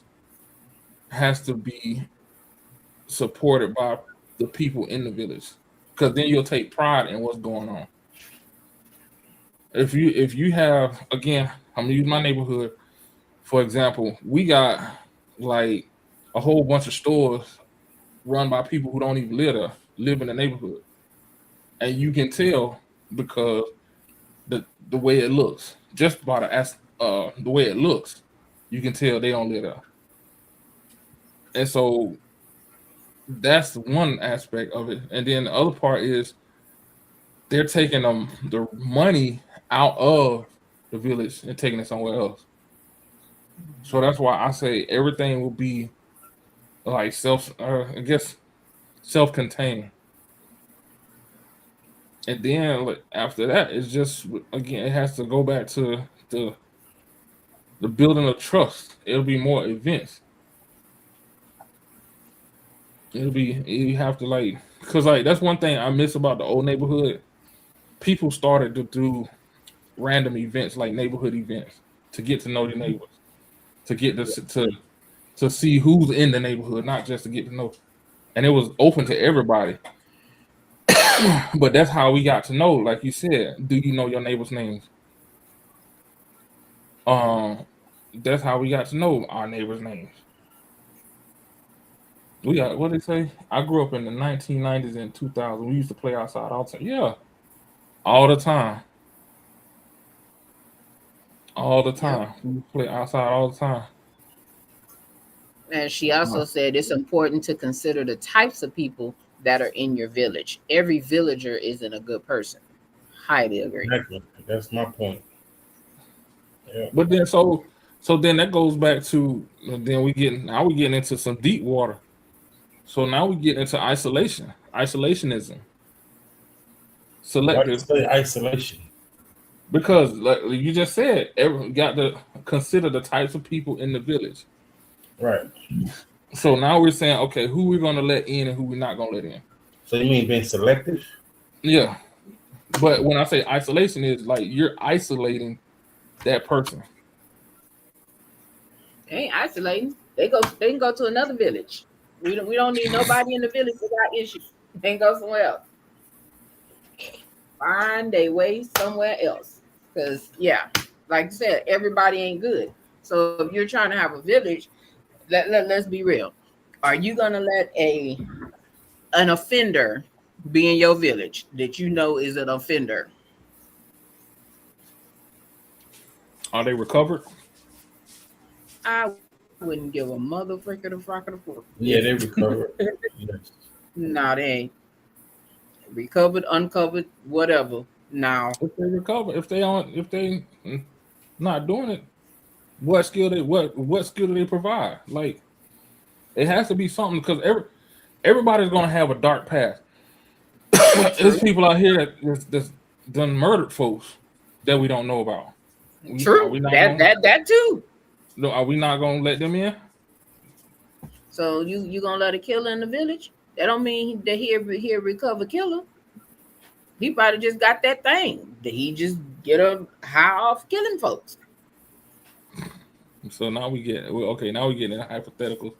has to be supported by the people in the village because then you'll take pride in what's going on. If you have, again, I'm gonna use my neighborhood for example. We got like a whole bunch of stores run by people who don't even live in the neighborhood, and you can tell because the way it looks, just by the way it looks, you can tell they don't live there. And so that's one aspect of it. And then the other part is they're taking the money out of the village and taking it somewhere else. So that's why I say everything will be like I guess self-contained. And then like, after that, it's just again it has to go back to the building of trust. It'll be more events. It'll be you have to like because like that's one thing I miss about the old neighborhood. People started to do random events like neighborhood events to get to know the neighbors, to get to see who's in the neighborhood, not just to get to know. And it was open to everybody. But that's how we got to know, like you said, do you know your neighbors' names? Um, that's how we got to know our neighbors' names. We got what they say. I grew up in the 1990s and 2000. We used to play outside all the time. Yeah, all the time, all the Yep. time. We play outside all the time. And she also said it's important to consider the types of people that are in your village. Every villager isn't a good person. Highly agree. Exactly. That's my point. Yeah. But then so then that goes back to then we getting into some deep water. So now we get into isolation, isolationism, Why do you selective. say isolation? Because like you just said, everyone got to consider the types of people in the village. Right. So now we're saying, okay, who we're gonna let in and who we're not gonna let in. So you mean being selective? Yeah. But when I say isolation is like you're isolating that person. They ain't isolating. They can go to another village. We don't need nobody in the village that got issues. They can go somewhere else. Find a way somewhere else. Because yeah, like I said, everybody ain't good. So if you're trying to have a village, let's be real. Are you gonna let an offender be in your village that you know is an offender? Are they recovered? I wouldn't give a motherfucker the frock of the fork. Yeah, they recover. Yes. Nah, they ain't. Recovered, uncovered, whatever. Now, If they recover, if they not doing it, what skill do they provide? Like it has to be something because everybody's gonna have a dark past. There's people out here that's done murdered folks that we don't know about. Are true. we not That too. no, are we not gonna let them in? So you gonna let a killer in the village? That don't mean that he a recover killer. He probably just got that thing. That he just get a high off killing folks. So now we get now we get in hypothetical,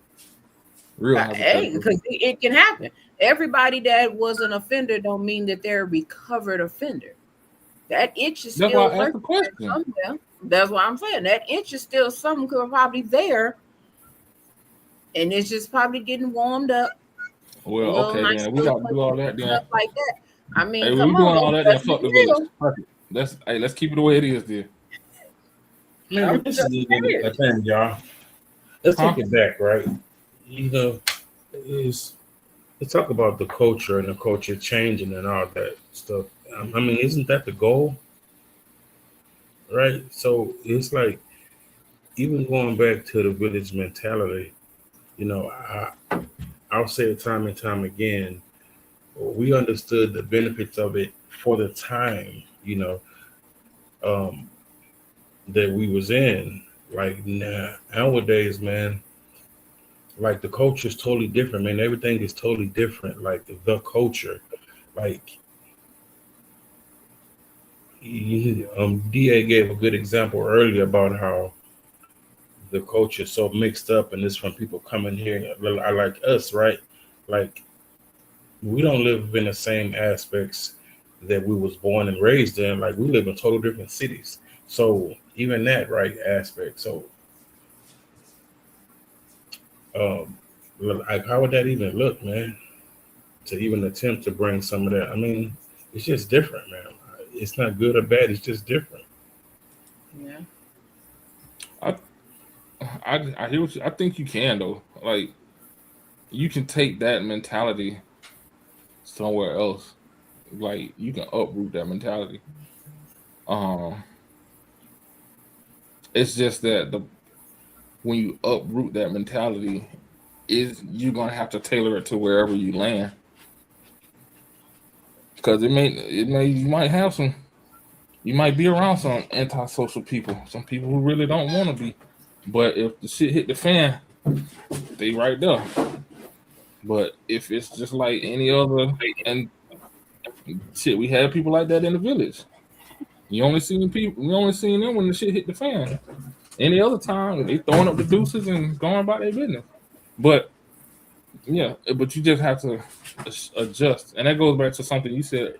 real Hey, hypothetical. because it can happen. Everybody that was an offender don't mean that they're a recovered offender. That itch is That's why still I asked the lurking question. somewhere. That's what I'm saying. That itch is still something probably there, and it's just probably getting warmed up. Well, Little okay, nice then we little got to do all that then. stuff like that. I mean, Hey, we come doing on, all that then. let's Fuck be the village. real. Fuck it. Let's keep it the way it is, then. Man, I'm this just is saying. a thing, y'all. Let's Huh? take it back, right? You know, is let's talk about the culture and the culture changing and all that stuff. I mean, isn't that the goal? Right? So it's like even going back to the village mentality, you know, I'll say it time and time again. We understood the benefits of it for the time, um, that we was in. Like nowadays, man, like the culture is totally different, man. Everything is totally different. Like the culture, like Da gave a good example earlier about how the culture is so mixed up, and this from people coming here like us, right? Like we don't live in the same aspects that we was born and raised in. Like we live in total different cities. So even that right aspect. So um like how would that even look, man? To even attempt to bring some of that. I mean, it's just different, man. It's not good or bad, it's just different. Yeah. I I hear I think you can though. Like you can take that mentality somewhere else. Like you can uproot that mentality. Um, it's just that when you uproot that mentality, is you're gonna have to tailor it to wherever you land. because you might have some, you might be around some antisocial people, some people who really don't want to be, but if the shit hit the fan, they right there. But if it's just like any other, and shit, we have people like that in the village. You only seen people, we only seen them when the shit hit the fan. Any other time, they throwing up the deuces and going about their business. But yeah, but you just have to adjust, and that goes back to something you said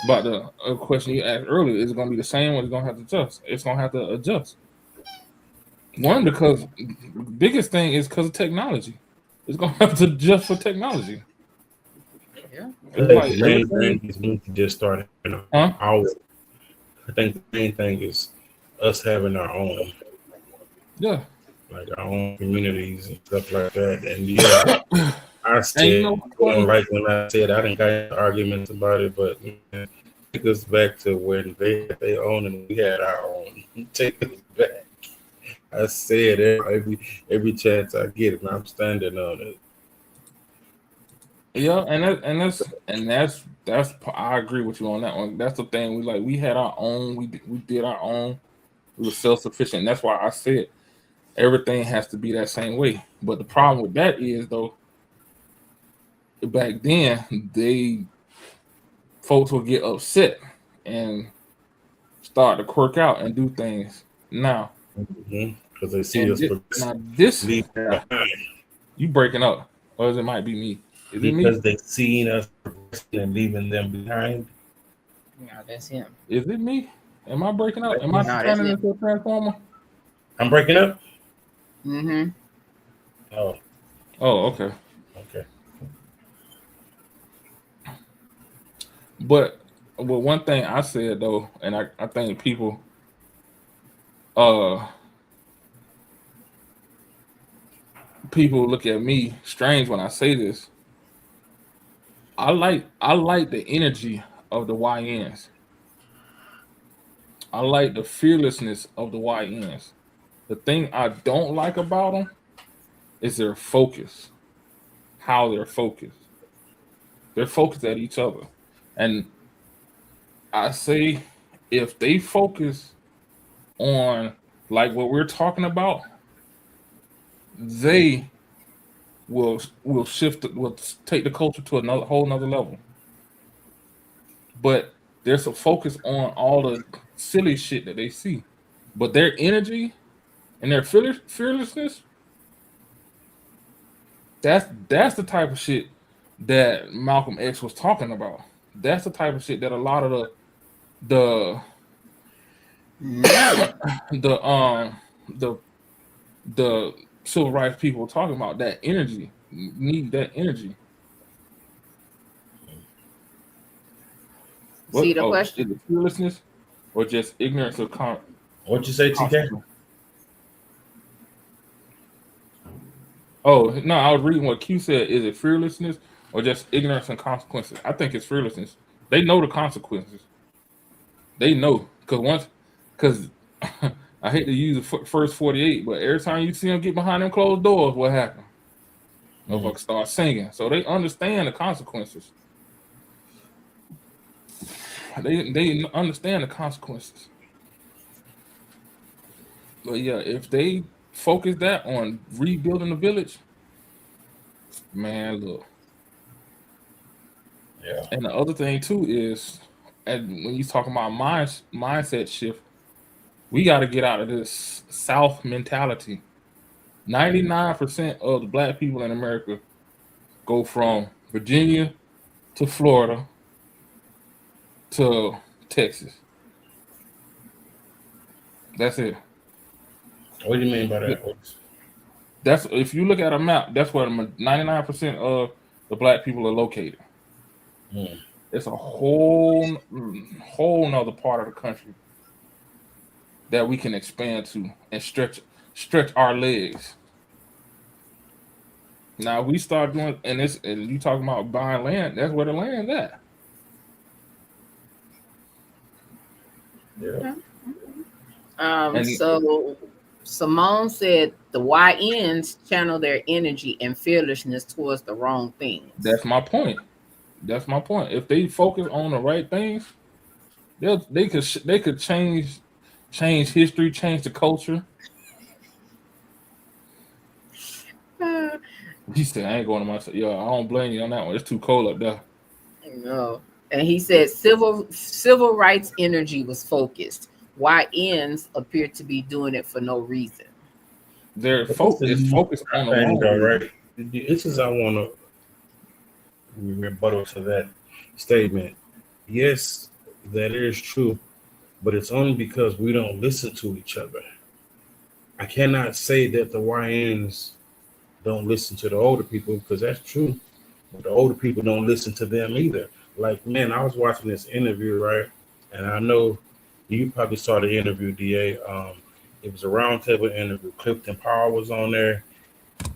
about the question you asked earlier. Is it going to be the same, or is it going to have to adjust? It's going to have to adjust. One, because the biggest thing is because of technology. It's going to have to adjust for technology. Yeah. I think the main thing is we need to just start having our. I think the main thing is us having our own. Yeah. Like our own communities and stuff like that. And yeah, I said, you know, like when I said I didn't got arguments about it, but man, take us back to when they had their own and we had our own. Take us back. I said every chance I get, and I'm standing on it. Yeah, and that's I agree with you on that one. That's the thing. We had our own. We did our own. We were self sufficient. That's why I said everything has to be that same way. But the problem with that is though, back then folks would get upset and start to quirk out and do things now. Because they see us you breaking up, or it might be me. Is because it me? they seen us and leaving them behind. No, that's him. Is it me? Am I breaking up? Am I turning into a transformer? I'm breaking up. Mm-hmm. Oh, okay. Okay. But one thing I said though, and I think people people look at me strange when I say this. I like the energy of the YNs. I like the fearlessness of the YNs. The thing I don't like about them is their focus. How they're focused. They're focused at each other. And I say if they focus on like what we're talking about, they will take the culture to another whole nother level. But there's a focus on all the silly shit that they see. But their energy and their fearlessness, that's the type of shit that Malcolm X was talking about. That's the type of shit that a lot of the civil rights people were talking about. That energy, need that energy. See the question? Is it fearlessness or just ignorance of What'd you say, TK? Oh no, I was reading what Q said. Is it fearlessness or just ignorance and consequences? I think it's fearlessness. They know the consequences. They know because I hate to use the first 48, but every time you see them get behind them closed doors, what happened? Motherfuckers start singing, so they understand the consequences. They understand the consequences. But yeah, if they focus that on rebuilding the village, man, look. Yeah. And the other thing too is, and when you talking about mindset shift, we got to get out of this South mentality. 99% of the black people in America go from Virginia to Florida to Texas. That's it. What do you mean by that? That's if you look at a map, that's where 99% of the black people are located. It's a whole nother part of the country that we can expand to and stretch our legs. Now we start doing, and you talking about buying land, that's where the land's at. Yeah. So Simone said the YNs channel their energy and fearlessness towards the wrong things. That's my point. That's my point. If they focus on the right things, they could change history, change the culture. Uh, He said, "I ain't going to my yo. I don't blame you on that one. It's too cold up there." no. And he said civil rights energy was focused. YNs appear to be doing it for no reason. Their But this it's is focused on the my thing, wrong though, reason. right? This is I want to rebuttal to that statement. Yes, that is true, but it's only because we don't listen to each other. I cannot say that the YNs don't listen to the older people because that's true, but the older people don't listen to them either. Like, man, I was watching this interview, right? And I know you probably saw the interview, DA. It was a roundtable interview. Clifton Powell was on there,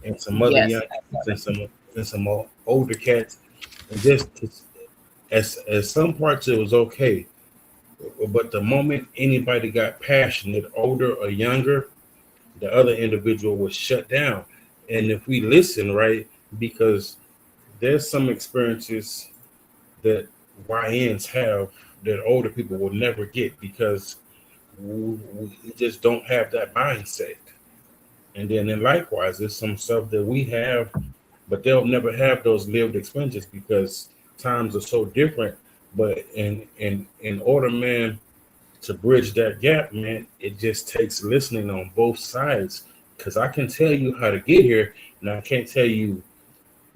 and some other Yes. young cats and some older cats. And just as some parts it was okay, but the moment anybody got passionate, older or younger, the other individual was shut down. And if we listen, right, because there's some experiences that YNs have that older people will never get because we just don't have that mindset. And then likewise, there's some stuff that we have, but they'll never have those lived experiences because times are so different. But in order, man, to bridge that gap, man, it just takes listening on both sides. Because I can tell you how to get here, and I can't tell you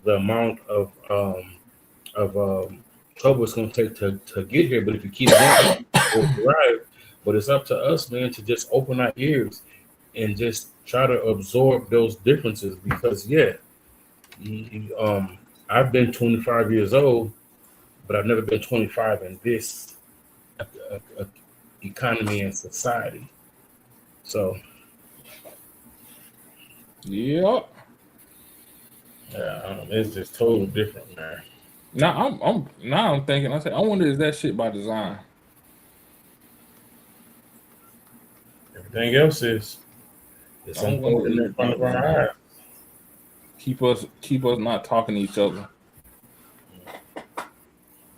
the amount of trouble it's going to take to get here. But if you keep going, we'll arrive. But it's up to us, man, to just open our ears and just try to absorb those differences. Because I've been 25 years old, but I've never been 25 in this economy and society. So Yep. yeah, it's just totally different, man. Now I'm thinking. I said, I wonder is that shit by design? Everything else is it's I wonder unfolding is in it by front of our design? eyes. Keep us not talking to each other.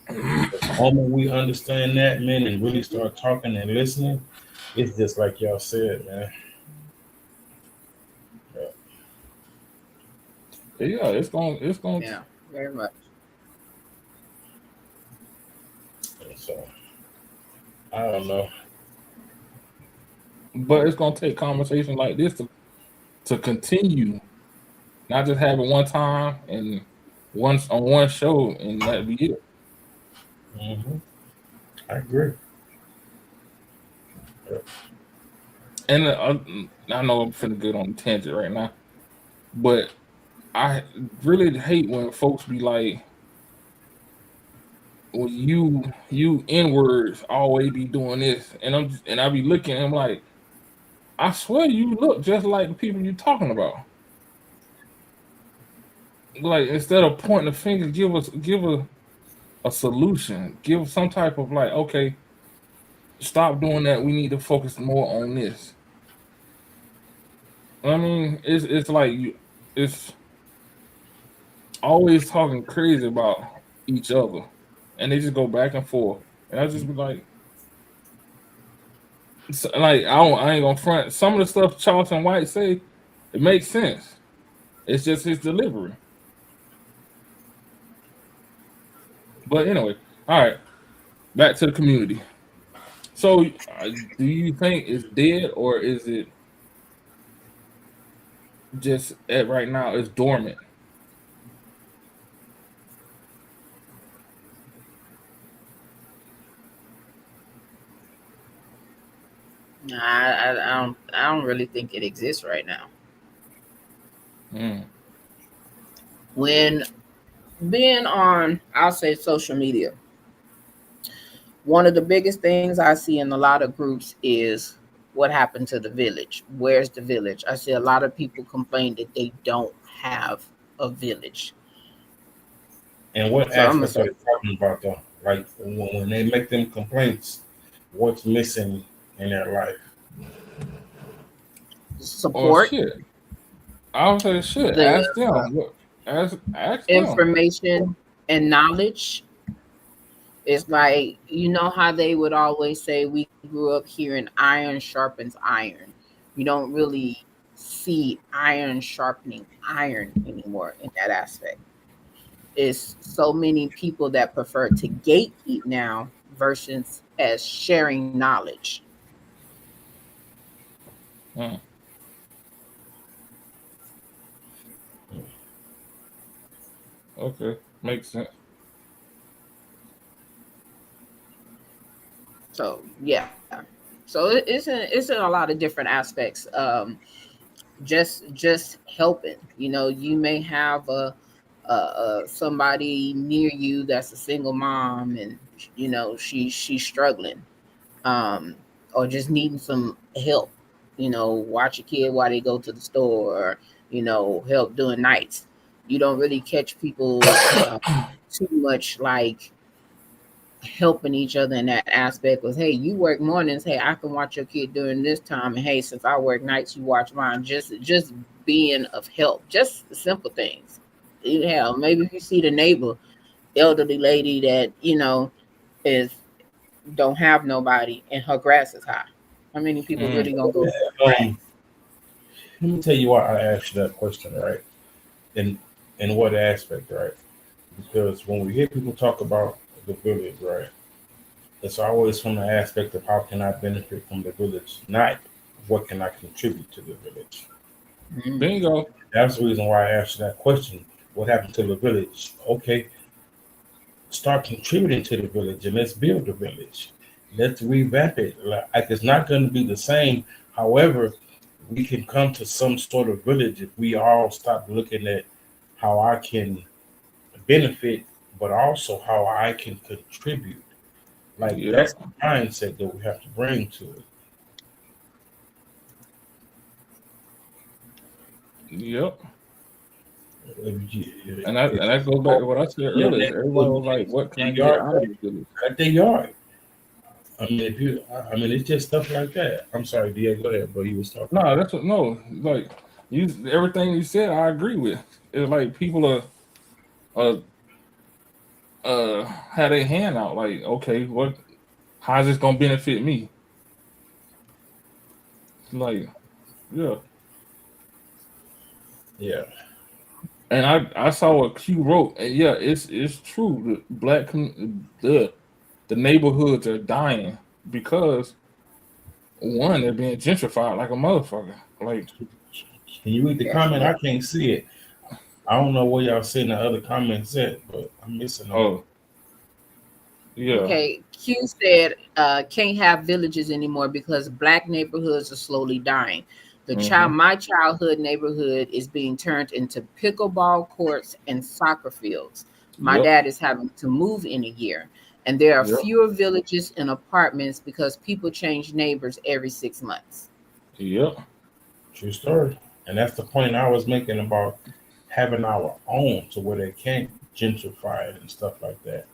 The moment we understand that, man, and really start talking and listening, it's just like y'all said, man. Yeah. Yeah, it's gonna. Yeah, very much. And so I don't know. But it's gonna take conversation like this to continue, not just have it one time and once on one show and that be it. Hmm. I agree. Yeah. And I know I'm finna get on a tangent right now, but I really hate when folks be like, "Well, you N words always be doing this," and I be looking, and I'm like, I swear you look just like the people you talking about. Like instead of pointing the finger, give a solution, give some type of like, okay, stop doing that. We need to focus more on this. I mean, it's like it's always talking crazy about each other, and they just go back and forth. And I just be like, like I ain't gonna front. Some of the stuff Charlton White say, it makes sense. It's just his delivery. But anyway, all right, back to the community. So, do you think it's dead or is it just at right now it's dormant? Nah, I don't really think it exists right now. Mm, When being on, I'll say social media, one of the biggest things I see in a lot of groups is what happened to the village. Where's the village? I see a lot of people complain that they don't have a village. And what So I'm gonna aspect are say they talking about though? Like when they make them complaints, what's missing in their life? or support, shit. I would say shit. the Ask them. Ask them. information. and knowledge. It's like, you know how they would always say we grew up hearing iron sharpens iron. You don't really see iron sharpening iron anymore in that aspect. It's so many people that prefer to gatekeep now versus as sharing knowledge. Mm, okay, makes sense. So yeah. So it's in a lot of different aspects. Just helping. You know, you may have somebody near you that's a single mom, and you know she's struggling, um, or just needing some help. You know, watch a kid while they go to the store, or you know, help doing nights. You don't really catch people too much like helping each other in that aspect was, hey, you work mornings, hey, I can watch your kid during this time, and hey, since I work nights, you watch mine. Just being of help, just the simple things. Hell, maybe if you see the neighbor elderly lady that you know is don't have nobody and her grass is high, how many people Mm, really gonna go to her grass? Um, let me tell you why I asked you that question, right? In in what aspect, right? Because when we hear people talk about the village, right, it's always from the aspect of how can I benefit from the village, not what can I contribute to the village. Mm. bingo. That's the reason why I asked you that question. What happened to the village? Okay, start contributing to the village and let's build the village. Let's revamp it. Like it's not going to be the same. However, we can come to some sort of village if we all stop looking at how I can benefit, but also how I can contribute. Like Yep, that's the mindset that we have to bring to it. yep. If you, And that goes back to what I said your earlier. next Everybody door, was like, "What can I your get yard, out of the village?" cut their yard. I mean, if you, I mean, it's just stuff like that. I'm sorry, Diego, go ahead, bro. You was talking. No, that's what. No, like you, everything you said, I agree with. It's like people are had a hand out. Like, okay, what? How's this gonna benefit me? Like, yeah. Yeah, And I saw what Q wrote, and yeah, it's true. The neighborhoods are dying because one, they're being gentrified like a motherfucker. Like, can you read the comment? I Definitely. can't see it. I don't know where y'all seeing the other comments at, but I'm missing them. oh yeah, Okay, Q said can't have villages anymore because black neighborhoods are slowly dying. mm-hmm, My childhood neighborhood is being turned into pickleball courts and soccer fields. My yep, dad is having to move in a year, and there are yep, fewer villages and apartments because people change neighbors every 6 months. yep. True story. And that's the point I was making about having our own to where they can't gentrify it and stuff like that.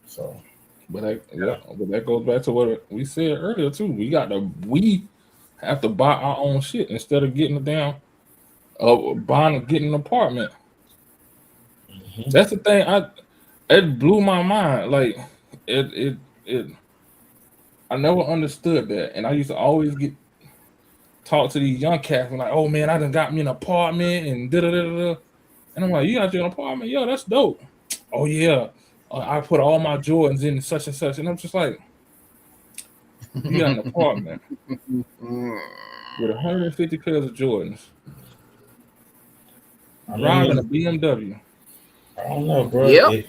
So But that goes back to what we said earlier too. We have to buy our own shit instead of getting a damn getting an apartment. mhm. That's the thing. It blew my mind. Like it I never understood that, and I used to always get talk to these young cats and like, oh man, I done got me an apartment and da da da da. And I'm like, you got your apartment? Yo, that's dope. Oh yeah, I put all my Jordans in such and such, and I'm just like, you got an apartment Mm. with 150 pairs of Jordans, I driving a mean, BMW. I don't know, bro. Yep. If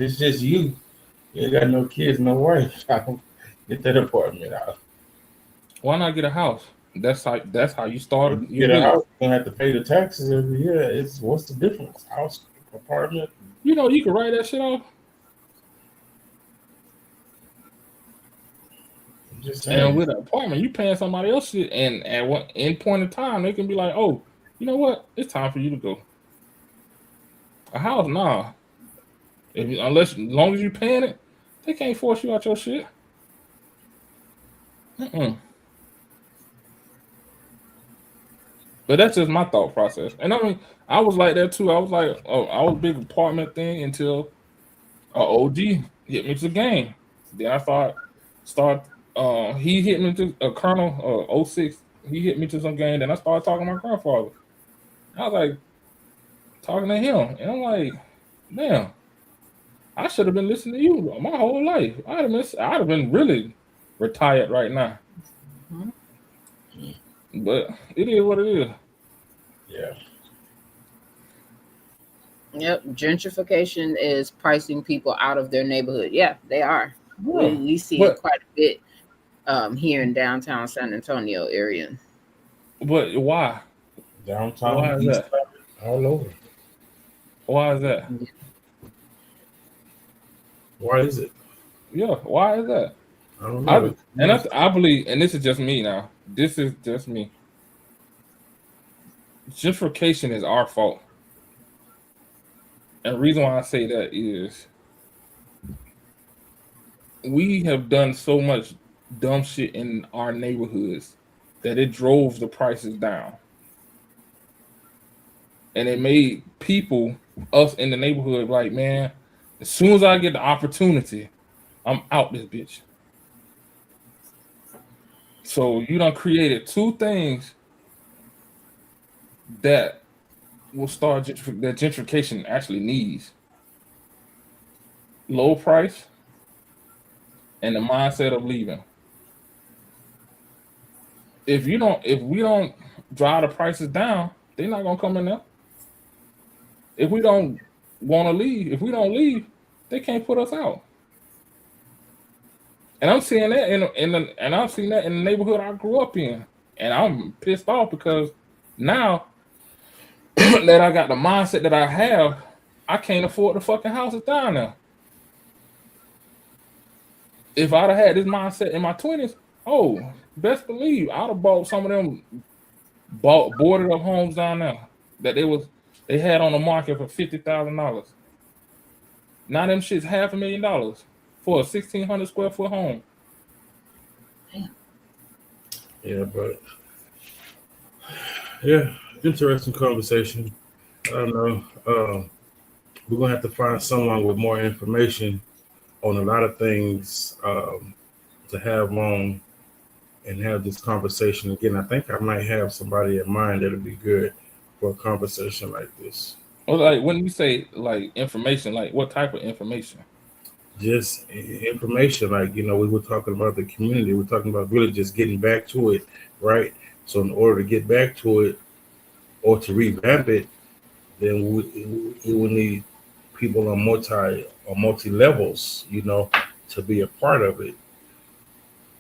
it's just you, you ain't got no kids, no wife. Get that apartment out. Why not get a house? That's how you If start you your get a business. house, you're gonna have to pay the taxes every year. It's what's the difference? House, apartment. You know, you can write that shit off. I'm just And saying. with an apartment, you paying somebody else shit, and at what in point in time, they can be like, "Oh, you know what? It's time for you to go." A house, nah. Unless, as long as you paying it, they can't force you out your shit. Mm-mm. But that's just my thought process. And I mean, I was like that too. I was like, oh, I was a big apartment thing until OG hit me to the game. Then I start he hit me to a Colonel '06. He hit me to some game. Then I started talking to my grandfather. I was like talking to him, and I'm like, damn, I should have been listening to you my whole life. I'd have been really retired right now. Mhm. But it is what it is. Yeah. Yep, gentrification is pricing people out of their neighborhood. Yeah, they are. We Yeah. we see it But quite a bit here in downtown San Antonio area. why? Downtown, Why is east that? side, all over. Why is that? Why is it? Yeah, why is that? I don't know. It's nice. I believe, and this is just me now. This is just me. Gentrification is our fault, and the reason why I say that is we have done so much dumb shit in our neighborhoods that it drove the prices down, and it made people, us in the neighborhood, like, man, as soon as I get the opportunity, I'm out this bitch. So you done created two things that will start that gentrification actually needs: low price and the mindset of leaving. If we don't drive the prices down, they're not gonna come in there. If we don't want to leave, if we don't leave, they can't put us out. And I'm seeing that and I've seen that in the neighborhood I grew up in, and I'm pissed off because now that I got the mindset that I have, I can't afford the fucking houses down there. If I'd have had this mindset in my 20s, oh, best believe I'd have bought some of them boarded up homes down there that they had on the market for $50,000. Now them shit's $500,000 for a 1,600 square foot home. Yeah, but yeah, interesting conversation. I don't know. We're gonna have to find someone with more information on a lot of things to have on and have this conversation again. I think I might have somebody in mind that'll be good for a conversation like this. Well, like when you say like information, like what type of information? Just information, like we were talking about the community. We're talking about really just getting back to it, right? So in order to get back to it or to revamp it, then we will need people on multi levels, to be a part of it,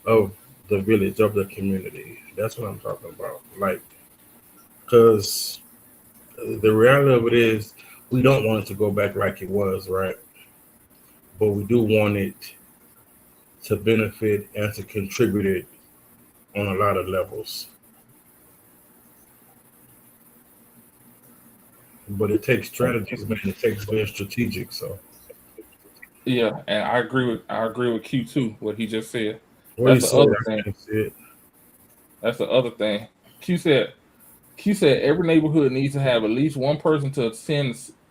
of the village, of the community. That's what I'm talking about. Like, because the reality of it is, we don't want it to go back like it was, right? But we do want it to benefit and to contribute it on a lot of levels. But it takes strategies, man. It takes being strategic. So Yeah, and I agree with Q too, what he just said. what do you That's the say? other I thing. can't see it. That's the other thing. Q said Q said every neighborhood needs to have at least one person to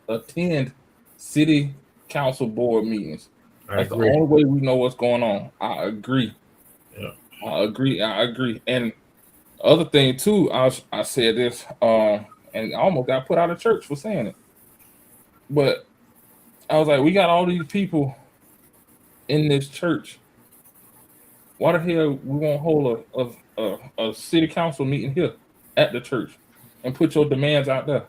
attend city council board meetings. I That's the agree. only way we know what's going on. I agree. Yeah. I agree. I agree. And other thing too, I said this, and I almost got put out of church for saying it. But I was like, we got all these people in this church. Why the hell we won't hold a city council meeting here at the church and put your demands out there?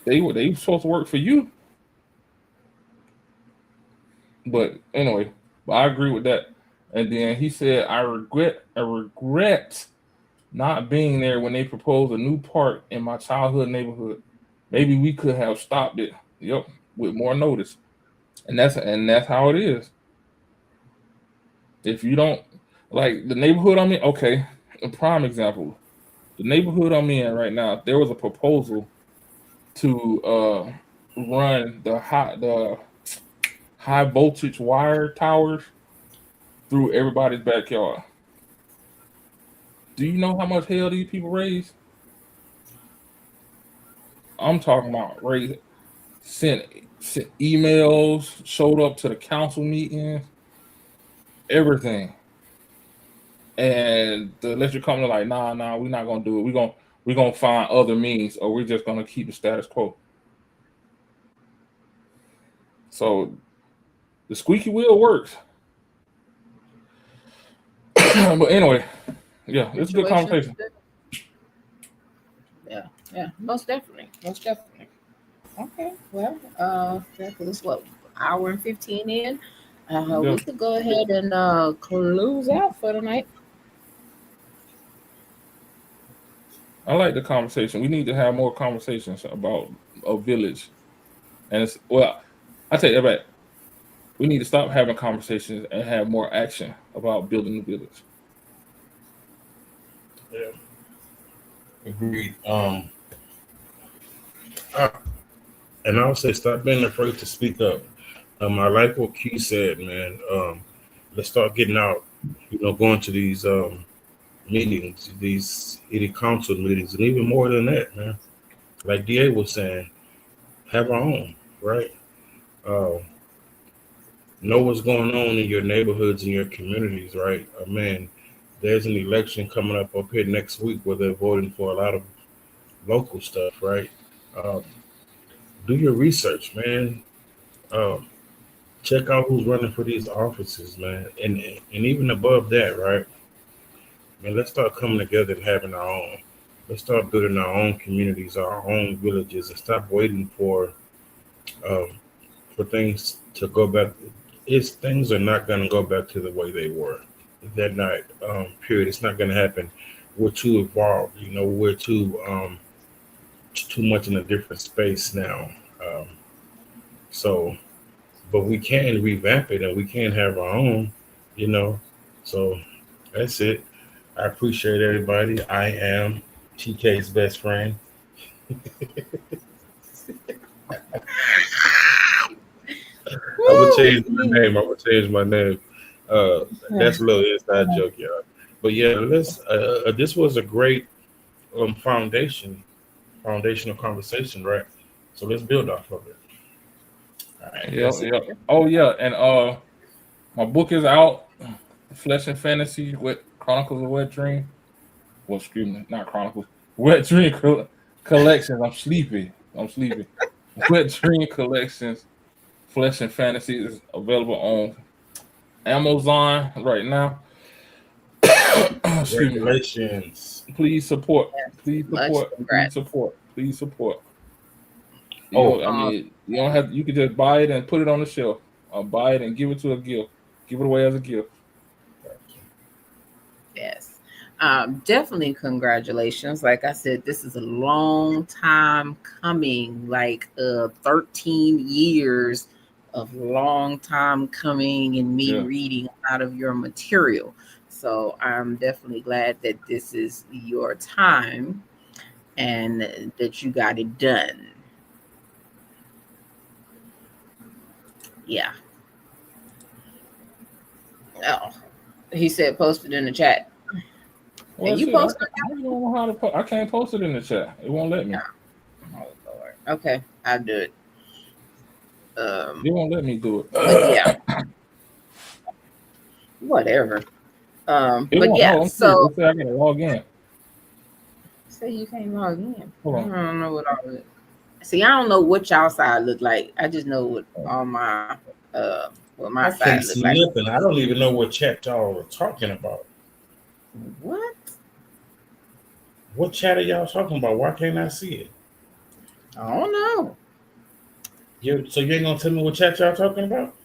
They supposed to work for you. But anyway, I agree with that. And then he said, I regret not being there when they proposed a new park in my childhood neighborhood. Maybe we could have stopped it. Yep, with more notice. And that's how it is. If you don't like the neighborhood I'm in, okay, a prime example. The neighborhood I'm in right now, there was a proposal to run the high voltage wire towers through everybody's backyard. Do you know how much hell these people raise? I'm talking about sent emails, showed up to the council meetings, everything. And the electric company like, nah, we're not gonna do it. We're gonna find other means, or we're just gonna keep the status quo. So the squeaky wheel works. But anyway, yeah, it's a good Situation. conversation. Yeah, most definitely. Okay, well, this what, hour and 15 in. Yeah. We could go ahead and close out for tonight. I like the conversation. We need to have more conversations about a village. And it's I take that back. We need to stop having conversations and have more action about building the village. Yeah, agreed. And I would say stop being afraid to speak up. I like what Q said, man. Let's start getting out. Going to these meetings, these city council meetings, and even more than that, man. Like DA was saying, have our own, right? Uh, know what's going on in your neighborhoods and your communities, right? Man, there's an election coming up here next week where they're voting for a lot of local stuff, right? Um, do your research, man. Um, check out who's running for these offices, man. And even above that, right? Man, let's start coming together and having our own. Let's start building our own communities, our own villages, and stop waiting um, for things to go back. Things are not going to go back to the way they were. That night, period. It's not going to happen. We're too evolved. We're too much in a different space now. Um, so, but we can revamp it and we can have our own. You know, so that's it. I appreciate everybody. I am TK's best friend. I would change my name. That's a little inside joke, y'all. But yeah, let's. This was a great foundational conversation, right? So let's build off of it. All right, Yeah, that's it. yeah. Oh yeah, and my book is out, Flesh and Fantasy with Chronicles of Wet Dream. Well, excuse me, not Chronicles. Wet Dream Collections. I'm sleepy. Wet Dream Collections, Flesh and Fantasy is available on Amazon right now. Excuse me. Congratulations. Please support. Please Much support. Please congrats. support. Please support. Oh, I mean, you don't have. You can just buy it and put it on the shelf. Or buy it and give it to a gift. Give it away as a gift. Yes. Definitely congratulations. Like I said, this is a long time coming, like 13 years of long time coming and me Yeah. reading out of your material. So I'm definitely glad that this is your time and that you got it done. Yeah. Oh, he said post it in the chat. Well, And you shit, posted I don't know how to post. I can't post it in the chat. It won't let me. Oh Lord. Okay, I'll do it. It won't let me do it. But yeah, whatever. It But won't. yeah, No, I'm serious. so It said I gotta log in. say you can't log in. Hold I on. don't know what all of it. See, I don't know what y'all side look like. I just know what all my what my I side can't look see like. nothing. I don't even know what chat y'all are talking about. What? What chat are y'all talking about? Why can't I see it? I don't know. So you ain't gonna tell me what chat y'all talking about?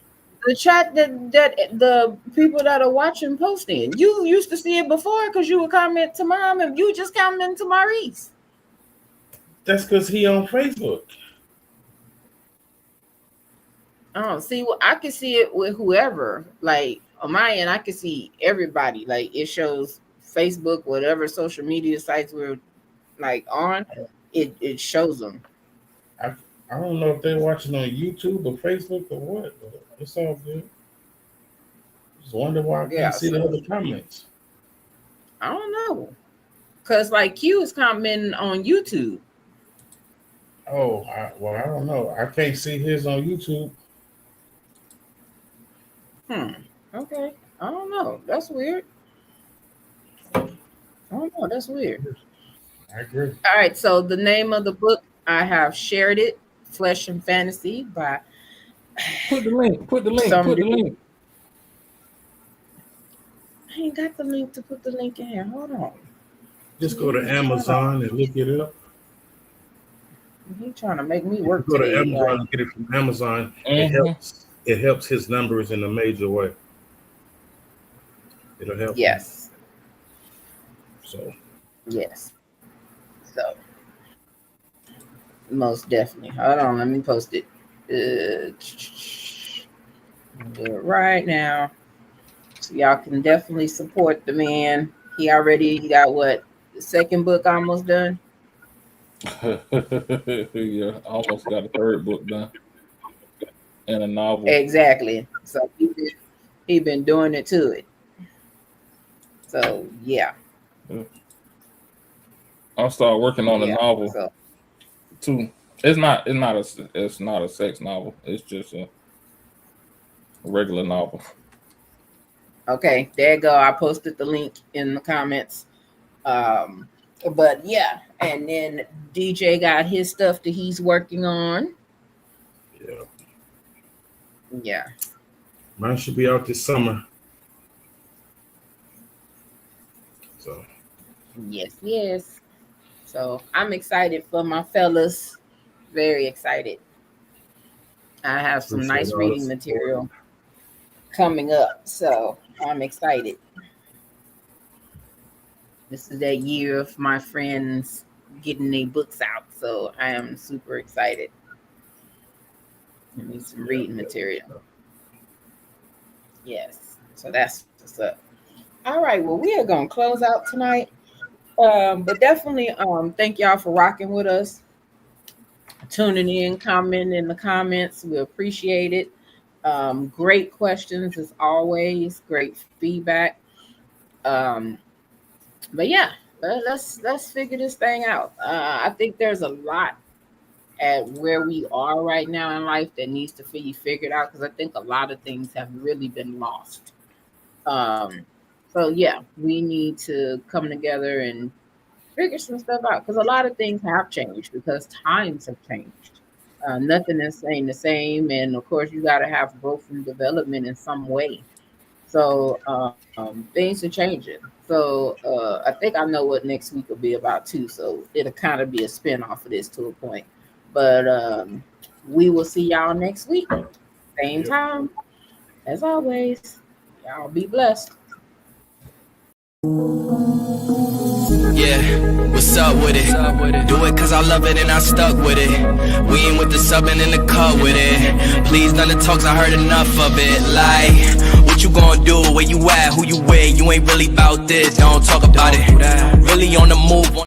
The chat that the people that are watching posting. You used to see it before because you would comment to mom and you just comment to Maurice. That's because he on Facebook. Oh, see, well, I can see it with whoever. Like on my end, I can see everybody. Like it shows Facebook, whatever social media sites we're like on, it shows them. I don't know if they're watching on YouTube or Facebook or what, but it's all good. Just wonder why I Yeah, can't see the so other comments. I don't know. Cause like Q is commenting on YouTube. Oh, well, I don't know. I can't see his on YouTube. Okay. I don't know. That's weird. I don't know. That's weird. I agree. All right. So the name of the book, I have shared it, Flesh and Fantasy by Put the link. Put the link. some Put the dude. link. I ain't got the link to put the link in here. Hold on. Just go to Amazon and look it up. He trying to make me work Go to today. Amazon and get it from Amazon. Mhm. It helps his numbers in a major way. It'll help. Yes. So Yes. So most definitely. Hold on. Let me post it. Do it right now. So y'all can definitely support the man. He got what? The second book almost done. Yeah, I almost got a third book done and a novel. Exactly. So he been doing it to it. So yeah. I'll start working on a Yeah. novel So too. It's not a sex novel. It's just a regular novel. okay, there you go. I posted the link in the comments. But yeah, and then DJ got his stuff that he's working on. yeah, Yeah. mine should be out this summer. So Yes. So I'm excited for my fellas. Very excited. I have some appreciate nice all reading the support. material coming up. So I'm excited. This is that year of my friends getting their books out. So I am super excited. I need some reading material. Yes. So that's what's up. All right. Well, we are going to close out tonight. But definitely thank y'all for rocking with us, tuning in, commenting in the comments. We appreciate it. Great questions as always, great feedback. But yeah, let's figure this thing out. I think there's a lot at where we are right now in life that needs to be figured out because I think a lot of things have really been lost. So yeah, we need to come together and figure some stuff out because a lot of things have changed because times have changed. Nothing is staying the same, and of course, you got to have growth and development in some way. So things are changing. So I think I know what next week will be about too. So it'll kind of be a spin off of this to a point. But we will see y'all next week, same time as always. Y'all be blessed. Yeah, what's up with it? Do it cause I love it and I stuck with it. We ain't with the subbing in the cut with it. Please none of the talks, I heard enough of it. Like, what you gonna do? Where you at? Who you with? You ain't really about this, don't talk about it. Really on the move.